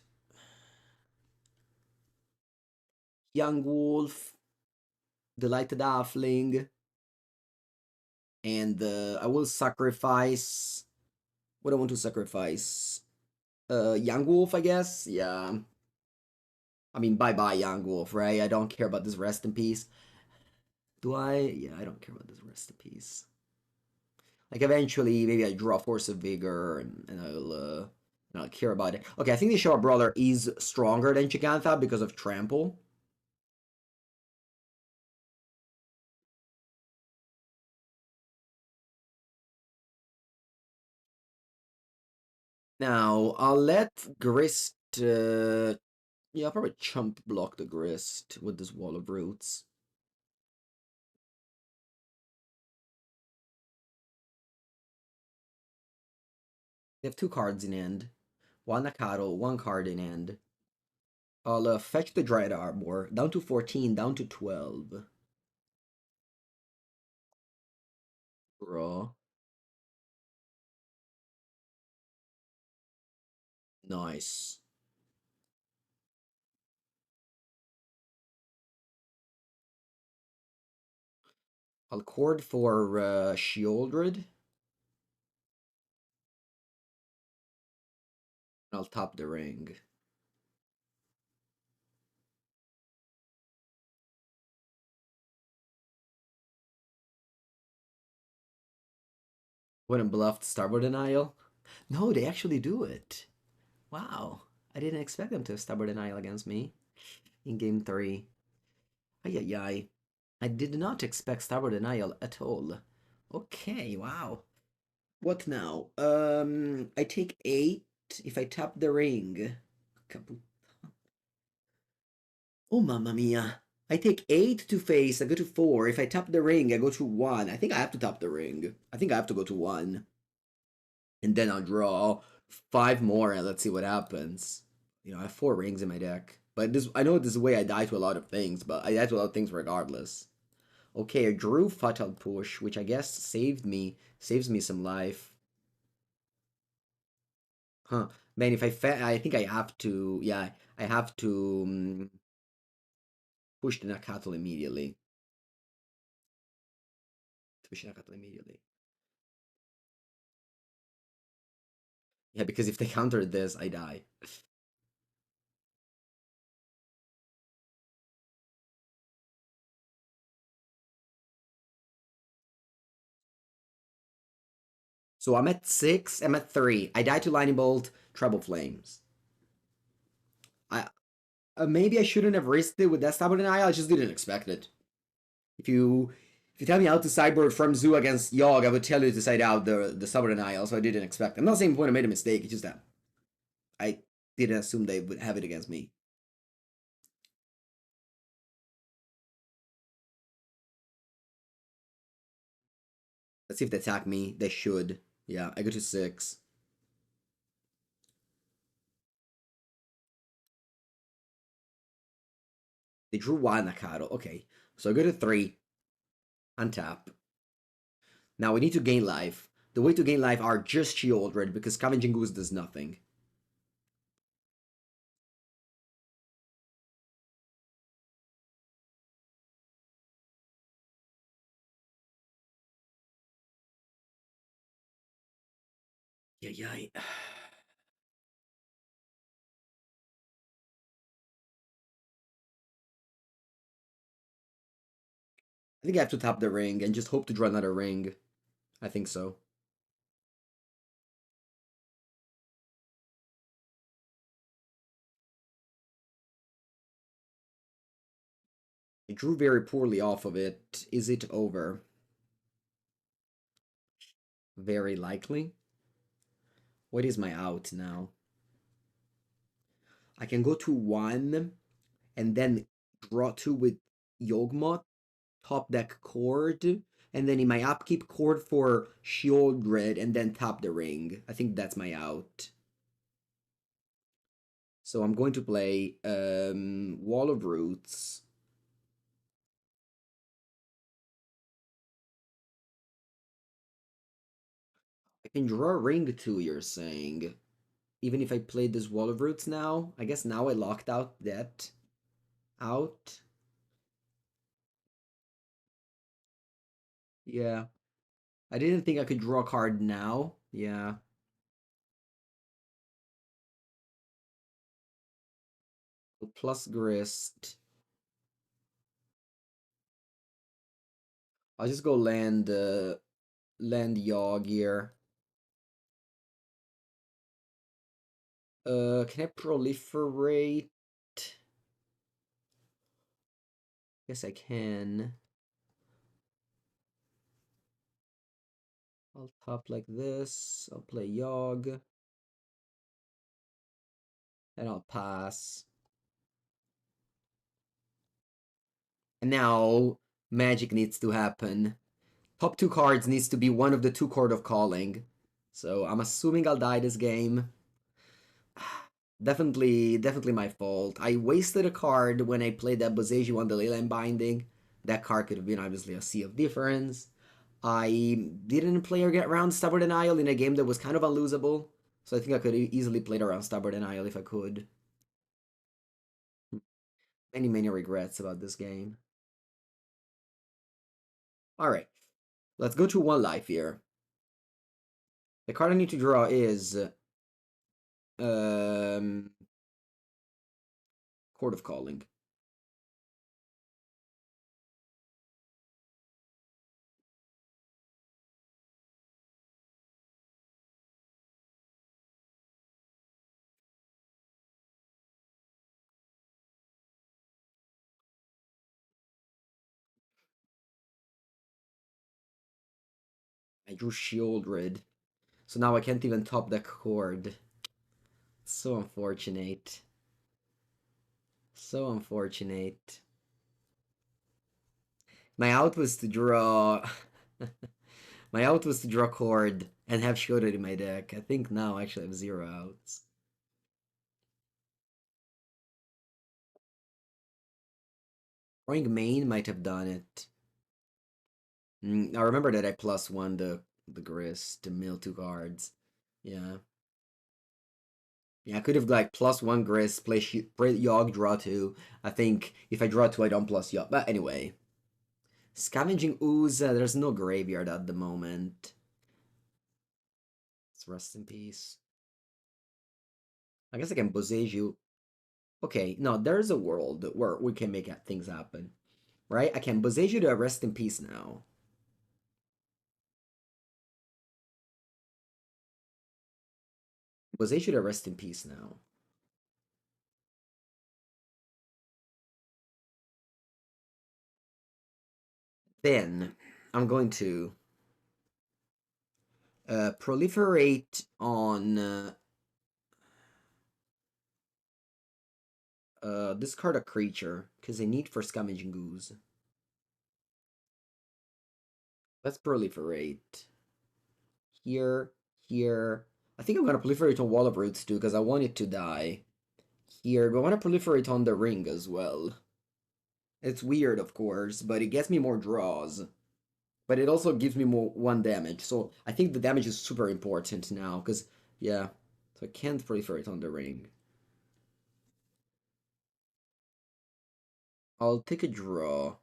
Yawgmoth, Delighted Halfling, and I will sacrifice. What do I want to sacrifice? Yawgmoth, I guess. Yeah. I mean, bye bye, Yawgmoth, right? I don't care about this rest in peace. Do I? Yeah, I don't care about this rest in peace. Like eventually, maybe I draw Force of Vigor, and I'll care about it. Okay, I think the Shard Brawler is stronger than Giganta because of Trample. Now, I'll let Grist. Yeah, I'll probably chump block the Grist with this Wall of Roots. They have two cards in hand. One Nakato, one card in hand. I'll fetch the Dryad Arbor. Down to 14, down to 12. Draw. Nice. I'll chord for Sheoldred. I'll top the ring. Wouldn't bluff Starboard Denial? No, they actually do it. Wow. I didn't expect them to Starboard Denial against me in game 3. Ay ay ay. I did not expect Starboard Denial at all. Okay, wow. What now? I take 8 if I tap the ring. Oh, mamma mia. I take 8 to face, I go to 4. If I tap the ring, I go to 1. I think I have to tap the ring. I think I have to go to 1. And then I'll draw 5 more and let's see what happens. You know, I have 4 rings in my deck. But this, I know this is the way I die to a lot of things, but I die to a lot of things regardless. Okay, I drew Fatal Push, which I guess saves me some life. Huh. Man, if I think I have to, yeah, I have to push the Nakato immediately. Push the Nakato immediately. Yeah, because if they counter this, I die. So I'm at 6, I'm at 3. I die to Lightning Bolt, Treble Flames. I maybe I shouldn't have risked it with that Stubborn Denial, I just didn't expect it. If you tell me how to sideboard from Zoo against Yogg, I would tell you to side out the Stubborn Denial, so I didn't expect it. I'm not saying point I made a mistake, it's just that I didn't assume they would have it against me. Let's see if they attack me. They should. Yeah, I go to 6. They drew one Nakado. Okay, so I go to 3. Untap. Now we need to gain life. The way to gain life are just Sheoldred because Scavenging Ooze does nothing. Yeah, yeah. I think I have to tap the ring and just hope to draw another ring. I think so. I drew very poorly off of it. Is it over? Very likely. What is my out now? I can go to 1 and then draw 2 with Yawgmoth, top deck Chord, and then in my upkeep Chord for Sheoldred and then tap the ring. I think that's my out. So I'm going to play Wall of Roots. I can draw a ring too, you're saying. Even if I played this Wall of Roots now, I guess now I locked out that out. Yeah. I didn't think I could draw a card now. Yeah. Plus Grist. I'll just go land Yogg here. Can I proliferate? Yes, I can. I'll top like this. I'll play Yogg. And I'll pass. And now magic needs to happen. Top 2 cards needs to be one of the 2 Chord of Calling. So I'm assuming I'll die this game. Definitely my fault. I wasted a card when I played that Boseiju on the Leyline Binding. That card could have been obviously a sea of difference. I didn't play around Stubborn Denial in a game that was kind of unlosable. So I think I could easily played around Stubborn Denial if I could. Many regrets about this game. Alright, let's go to one life here. The card I need to draw is Chord of Calling. I drew Sheoldred. So now I can't even top that chord. So unfortunate. So unfortunate. My out was to draw. My out was to draw chord and have Sheoldred in my deck. I think now I actually have 0 outs. Drawing main might have done it. I remember that I +1 the Grist to mill 2 cards. Yeah. Yeah, I could have like +1 Grist, play Yogg, draw 2. I think if I draw 2, I don't plus Yogg. But anyway. Scavenging Ooze, there's no graveyard at the moment. Let's rest in peace. I guess I can Boseiju. Okay, no, there's a world where we can make things happen. Right? I can Boseiju to rest in peace now. Boseiju to rest in peace now. Then I'm going to proliferate on discard a creature because I need for Scavenging Ooze. Let's proliferate. Here, here. I think I'm gonna proliferate on Wall of Roots too because I want it to die. Here, but I want to proliferate on the ring as well. It's weird, of course, but it gets me more draws. But it also gives me more 1 damage. So I think the damage is super important now because, yeah. So I can't proliferate on the ring. I'll take a draw.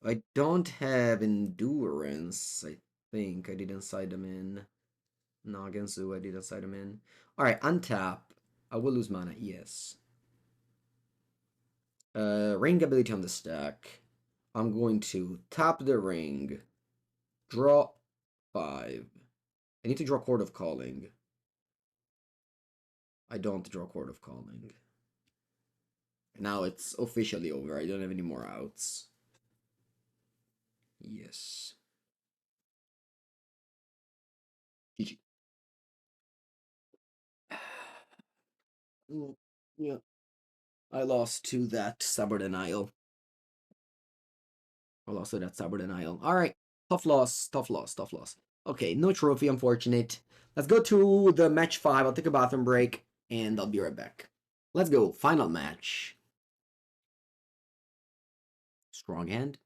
I don't have endurance. I think I didn't side them in. No, against Zoo, I didn't side them in. Alright, untap. I will lose mana, yes. Ring ability on the stack. I'm going to tap the ring. Draw 5. I need to draw Chord of Calling. I don't draw Chord of Calling. Now it's officially over. I don't have any more outs. Yes. GG. Yeah. I lost to that Stubborn Denial. I lost to that Stubborn Denial. Alright. Tough loss. Tough loss. Tough loss. Okay, no trophy, unfortunate. Let's go to the match 5. I'll take a bathroom break, and I'll be right back. Let's go. Final match. Strong hand.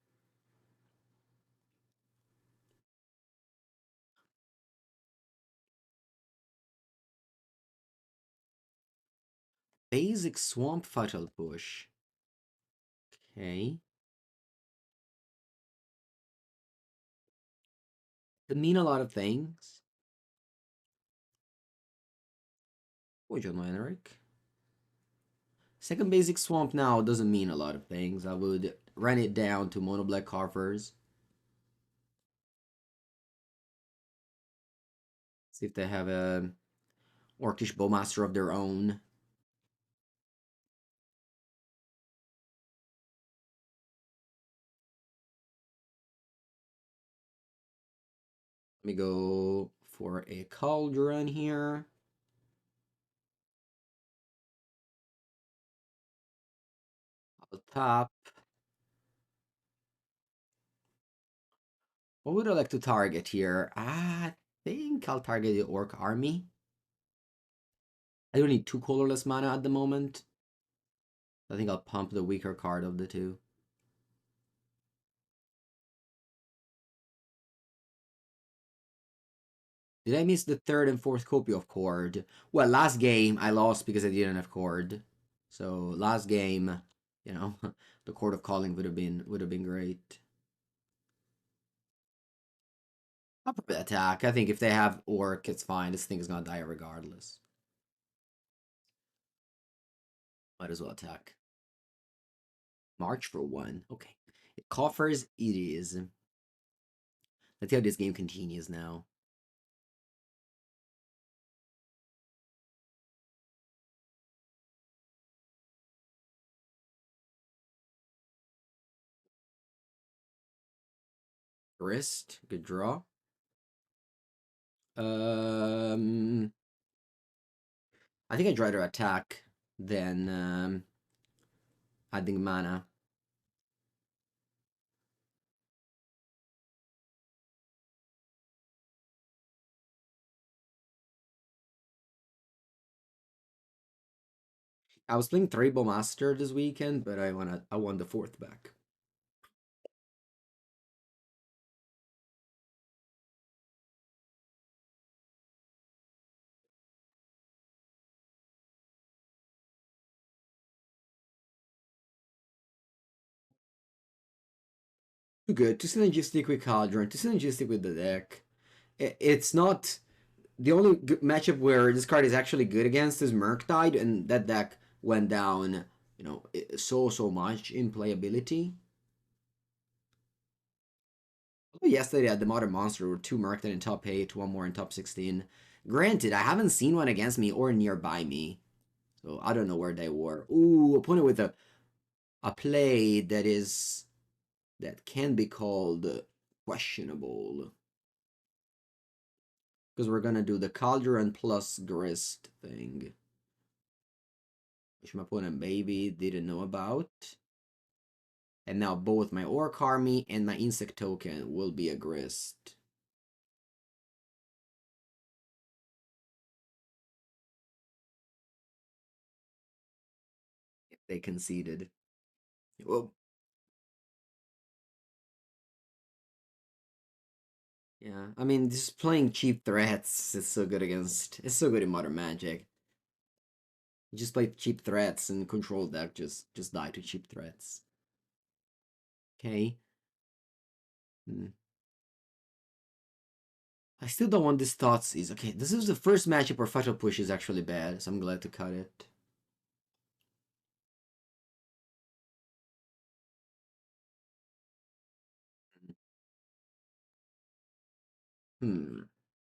Basic Swamp Fatal Push. Okay. Could mean a lot of things. Would you know, Henrik? Second basic swamp now doesn't mean a lot of things. I would run it down to mono black Coffers. See if they have a Orcish Bowmaster of their own. Let me go for a Cauldron here. I'll top. What would I like to target here? think I'll target the Orc army. I don't need 2 colorless mana at the moment. I think I'll pump the weaker card of the two. Did I miss the 3rd and 4th copy of Chord? Well, last game I lost because I didn't have Chord. So last game, you know, the Chord of Calling would have been great. I'll probably attack. I think if they have Orc, it's fine. This thing is gonna die regardless. Might as well attack. March for 1. Okay. Coffers it is. Let's see how this game continues now. Grist, good draw. I think I'd rather attack than adding mana. I was playing 3 Bowmaster this weekend, but I want the 4th back. Too good. Too synergistic with Cauldron. Too synergistic with the deck. It's not the only matchup where this card is actually good against is Murktide, and that deck went down, you know, so much in playability. Yesterday at the Modern Monster were 2 Murktide in top 8, 1 more in top 16. Granted, I haven't seen one against me or nearby me, so I don't know where they were. Ooh, opponent with a play that can be called questionable. Because we're gonna do the Cauldron plus Grist thing, which my opponent maybe didn't know about. And now both my Orc army and my insect token will be a Grist. If they conceded. Well, yeah, I mean, just playing cheap threats is so good against. It's so good in Modern Magic. You just play cheap threats and control deck just die to cheap threats. Okay. I still don't want this Thoughtseize. Okay, this is the first matchup where Fatal Push is actually bad, so I'm glad to cut it.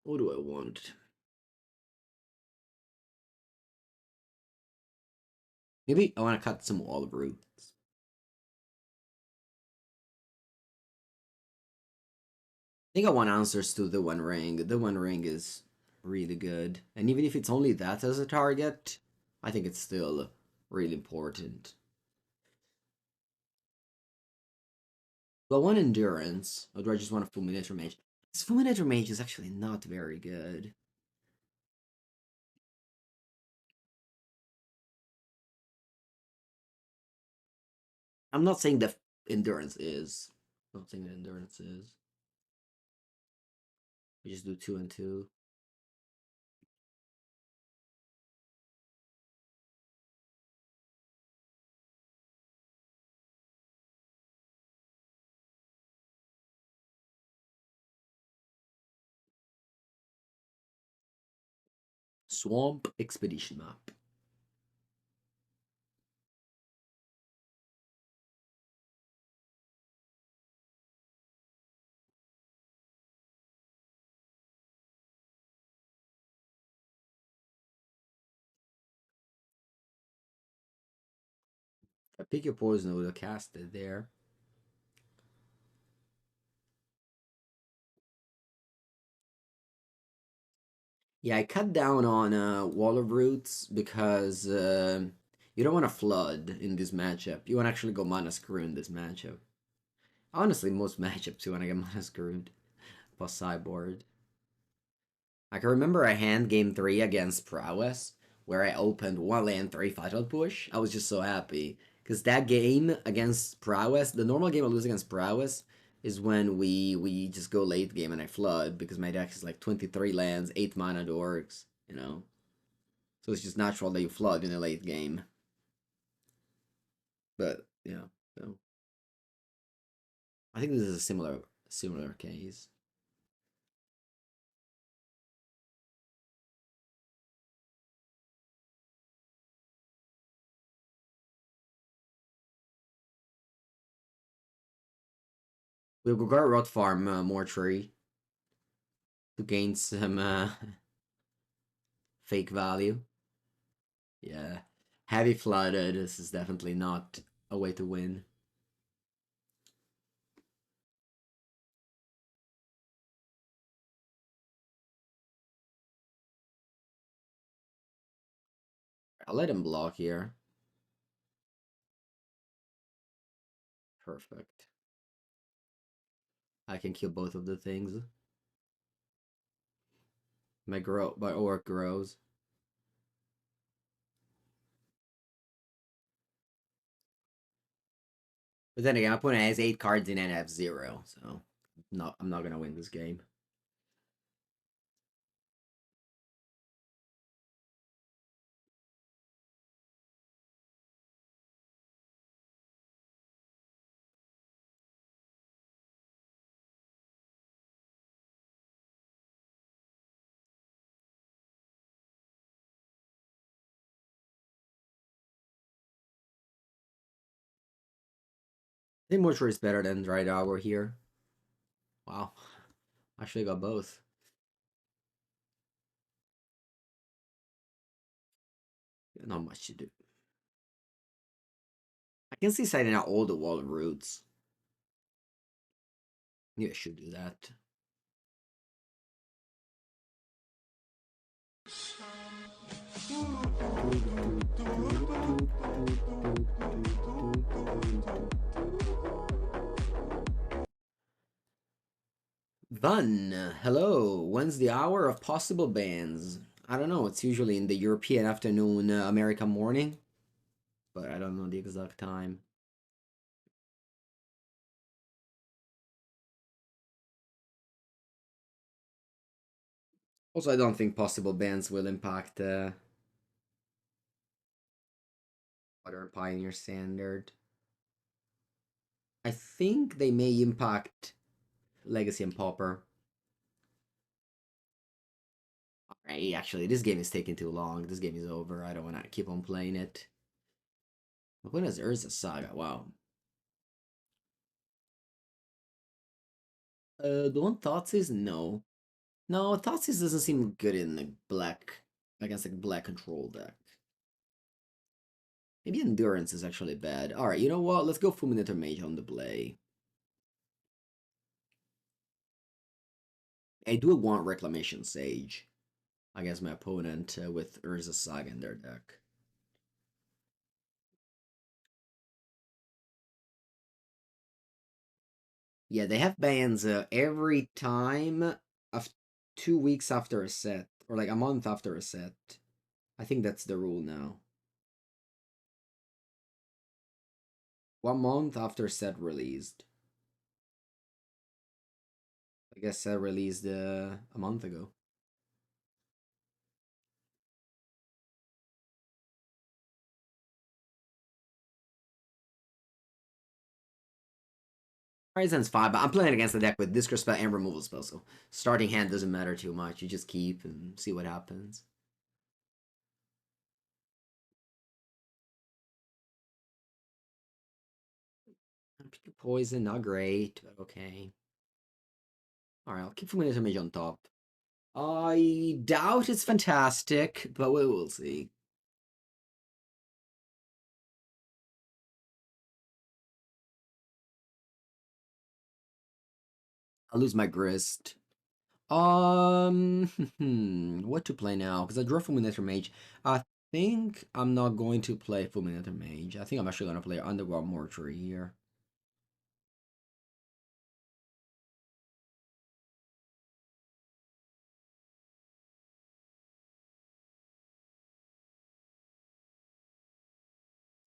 What do I want? Maybe I want to cut some olive roots. I think I want answers to the One Ring. The One Ring is really good. And even if it's only that as a target, I think it's still really important. But one Endurance, or do I just want a Fulminator Mage? This Fulminator Mage is actually not very good. I'm not saying that Endurance is. I'm not saying that Endurance is. We just do 2 and 2. Swamp Expedition map. I pick your poison, I would have cast it there. Yeah, I cut down on Wall of Roots because you don't want to flood in this matchup. You want to actually go mana screw in this matchup. Honestly, most matchups you want to get mana screwed. Plus sideboard. I can remember a hand game 3 against Prowess where I opened 1 land 3 Fatal Push. I was just so happy. Because that game against Prowess, the normal game I lose against Prowess is when we just go late game and I flood because my deck is like 23 lands, 8 mana dorks, you know? So it's just natural that you flood in a late game. But, yeah, so. I think this is a similar case. We'll go Rot Farm Mortuary to gain some fake value. Yeah. Heavy flooded. This is definitely not a way to win. I'll let him block here. Perfect. I can kill both of the things. My orc grows. But then again, my opponent has 8 cards in and I have 0, so I'm not gonna win this game. I think Mortuary is better than Dryad Arbor here. Wow. Actually got both. Not much to do. I can see siding out all the wall roots. Yeah, I should do that. Van, hello. When's the hour of possible bans? I don't know. It's usually in the European afternoon, American morning, but I don't know the exact time. Also, I don't think possible bans will impact other Pioneer Standard. I think they may impact Legacy and Pauper. Alright, actually, this game is taking too long. This game is over. I don't want to keep on playing it. What is Urza Saga? Wow. The one Thoughtseize? No. No, Thoughtseize doesn't seem good in the black, against like black control deck. Maybe Endurance is actually bad. Alright, you know what? Let's go Fulminator Mage on the play. I do want Reclamation Sage against my opponent with Urza Saga in their deck. Yeah, they have bans every time of 2 weeks after a set, or like a month after a set. I think that's the rule now. 1 month after set released. I guess set released a month ago. Horizon's fine, but I'm playing against the deck with Discard Spell and Removal Spell, so starting hand doesn't matter too much. You just keep and see what happens. Poison, not great, but okay. Alright, I'll keep Fulminator Mage on top. I doubt it's fantastic, but we will see. I'll lose my Grist. What to play now? Because I draw Fulminator Mage. I think I'm not going to play Fulminator Mage. I think I'm actually going to play Underground Mortuary here.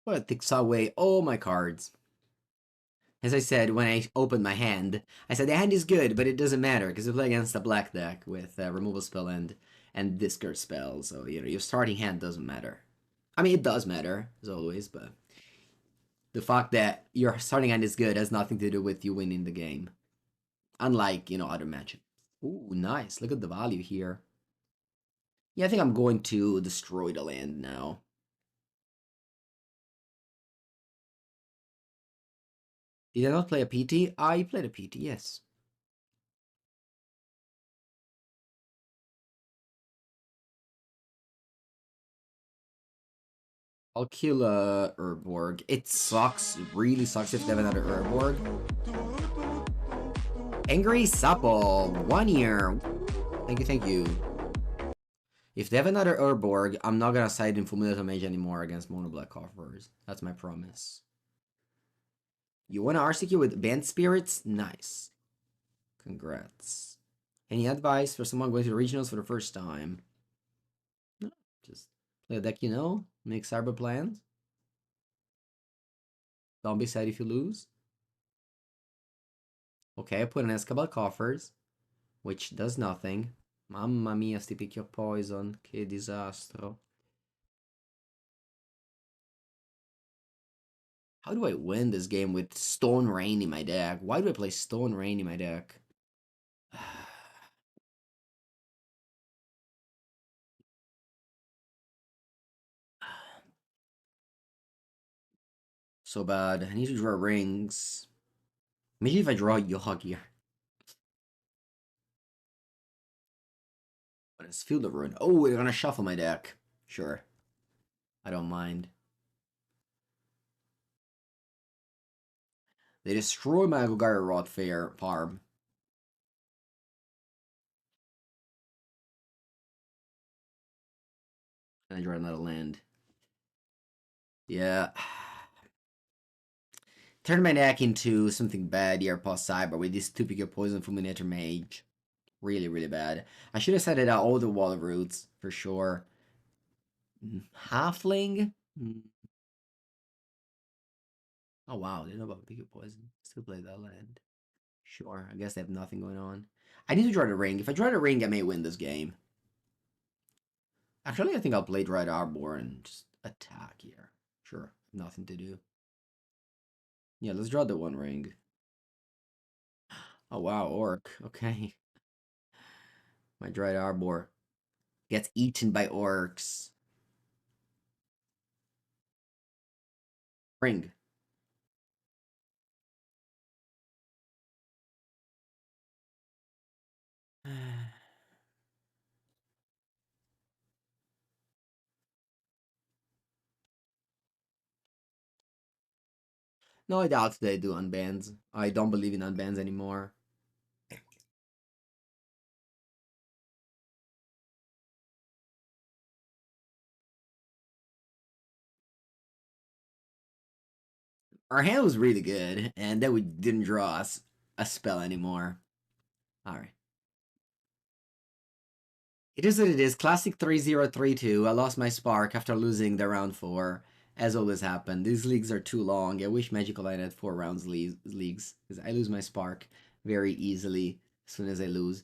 Well, it takes away all my cards. As I said when I opened my hand, I said the hand is good, but it doesn't matter because you play against a black deck with removal spell and discard spell, so your starting hand doesn't matter. I mean, it does matter as always, but the fact that your starting hand is good has nothing to do with you winning the game. Unlike other matchups. Ooh, nice! Look at the value here. Yeah, I think I'm going to destroy the land now. Did I not play a PT? I played a PT, yes. I'll kill a Urborg. It sucks, it really sucks if they have another Urborg. Angry Supple, 1 year. Thank you, thank you. If they have another Urborg, I'm not gonna side in Fulminator Mage anymore against Mono Black Coffers. That's my promise. You want to RCQ with Band Spirits? Nice. Congrats. Any advice for someone going to the regionals for the first time? No, just play a deck make cyber plans. Don't be sad if you lose. Okay, I put an Escabal Coffers, which does nothing. Mamma mia, sti picchio poison. Che disastro. How do I win this game with Stone Rain in my deck? Why do I play Stone Rain in my deck? So bad. I need to draw rings. Maybe if I draw Yog here. But it's Field of Ruin. Oh, we're gonna shuffle my deck. Sure. I don't mind. They destroy my Golgari Rot Farm. And I draw another land. Yeah. Turn my deck into something bad here post Cyber with this 2 poison Fulminator Mage. Really, really bad. I should have set it out all the wall roots for sure. Halfling? Oh wow, they know about Pico Poison. Still play that land. Sure, I guess they have nothing going on. I need to draw the ring. If I draw the ring, I may win this game. Actually, I think I'll play Dryad Arbor and just attack here. Sure, nothing to do. Yeah, let's draw the 1 ring. Oh wow, Orc. Okay. My Dryad Arbor gets eaten by orcs. Ring. No, I doubt they do unbans. I don't believe in unbans anymore. Our hand was really good, and then we didn't draw us a spell anymore. Alright. It is what it is. Classic 3032. I lost my spark after losing the round 4. As always happened. These leagues are too long. I wish Magical Line had 4 rounds leagues. Because I lose my spark very easily as soon as I lose.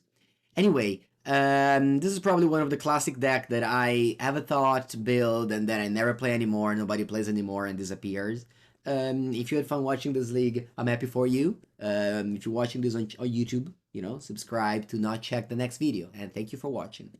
Anyway, this is probably one of the classic deck that I have a thought to build and then I never play anymore, nobody plays anymore and disappears. If you had fun watching this league, I'm happy for you. If you're watching this on YouTube, subscribe to not check the next video. And thank you for watching.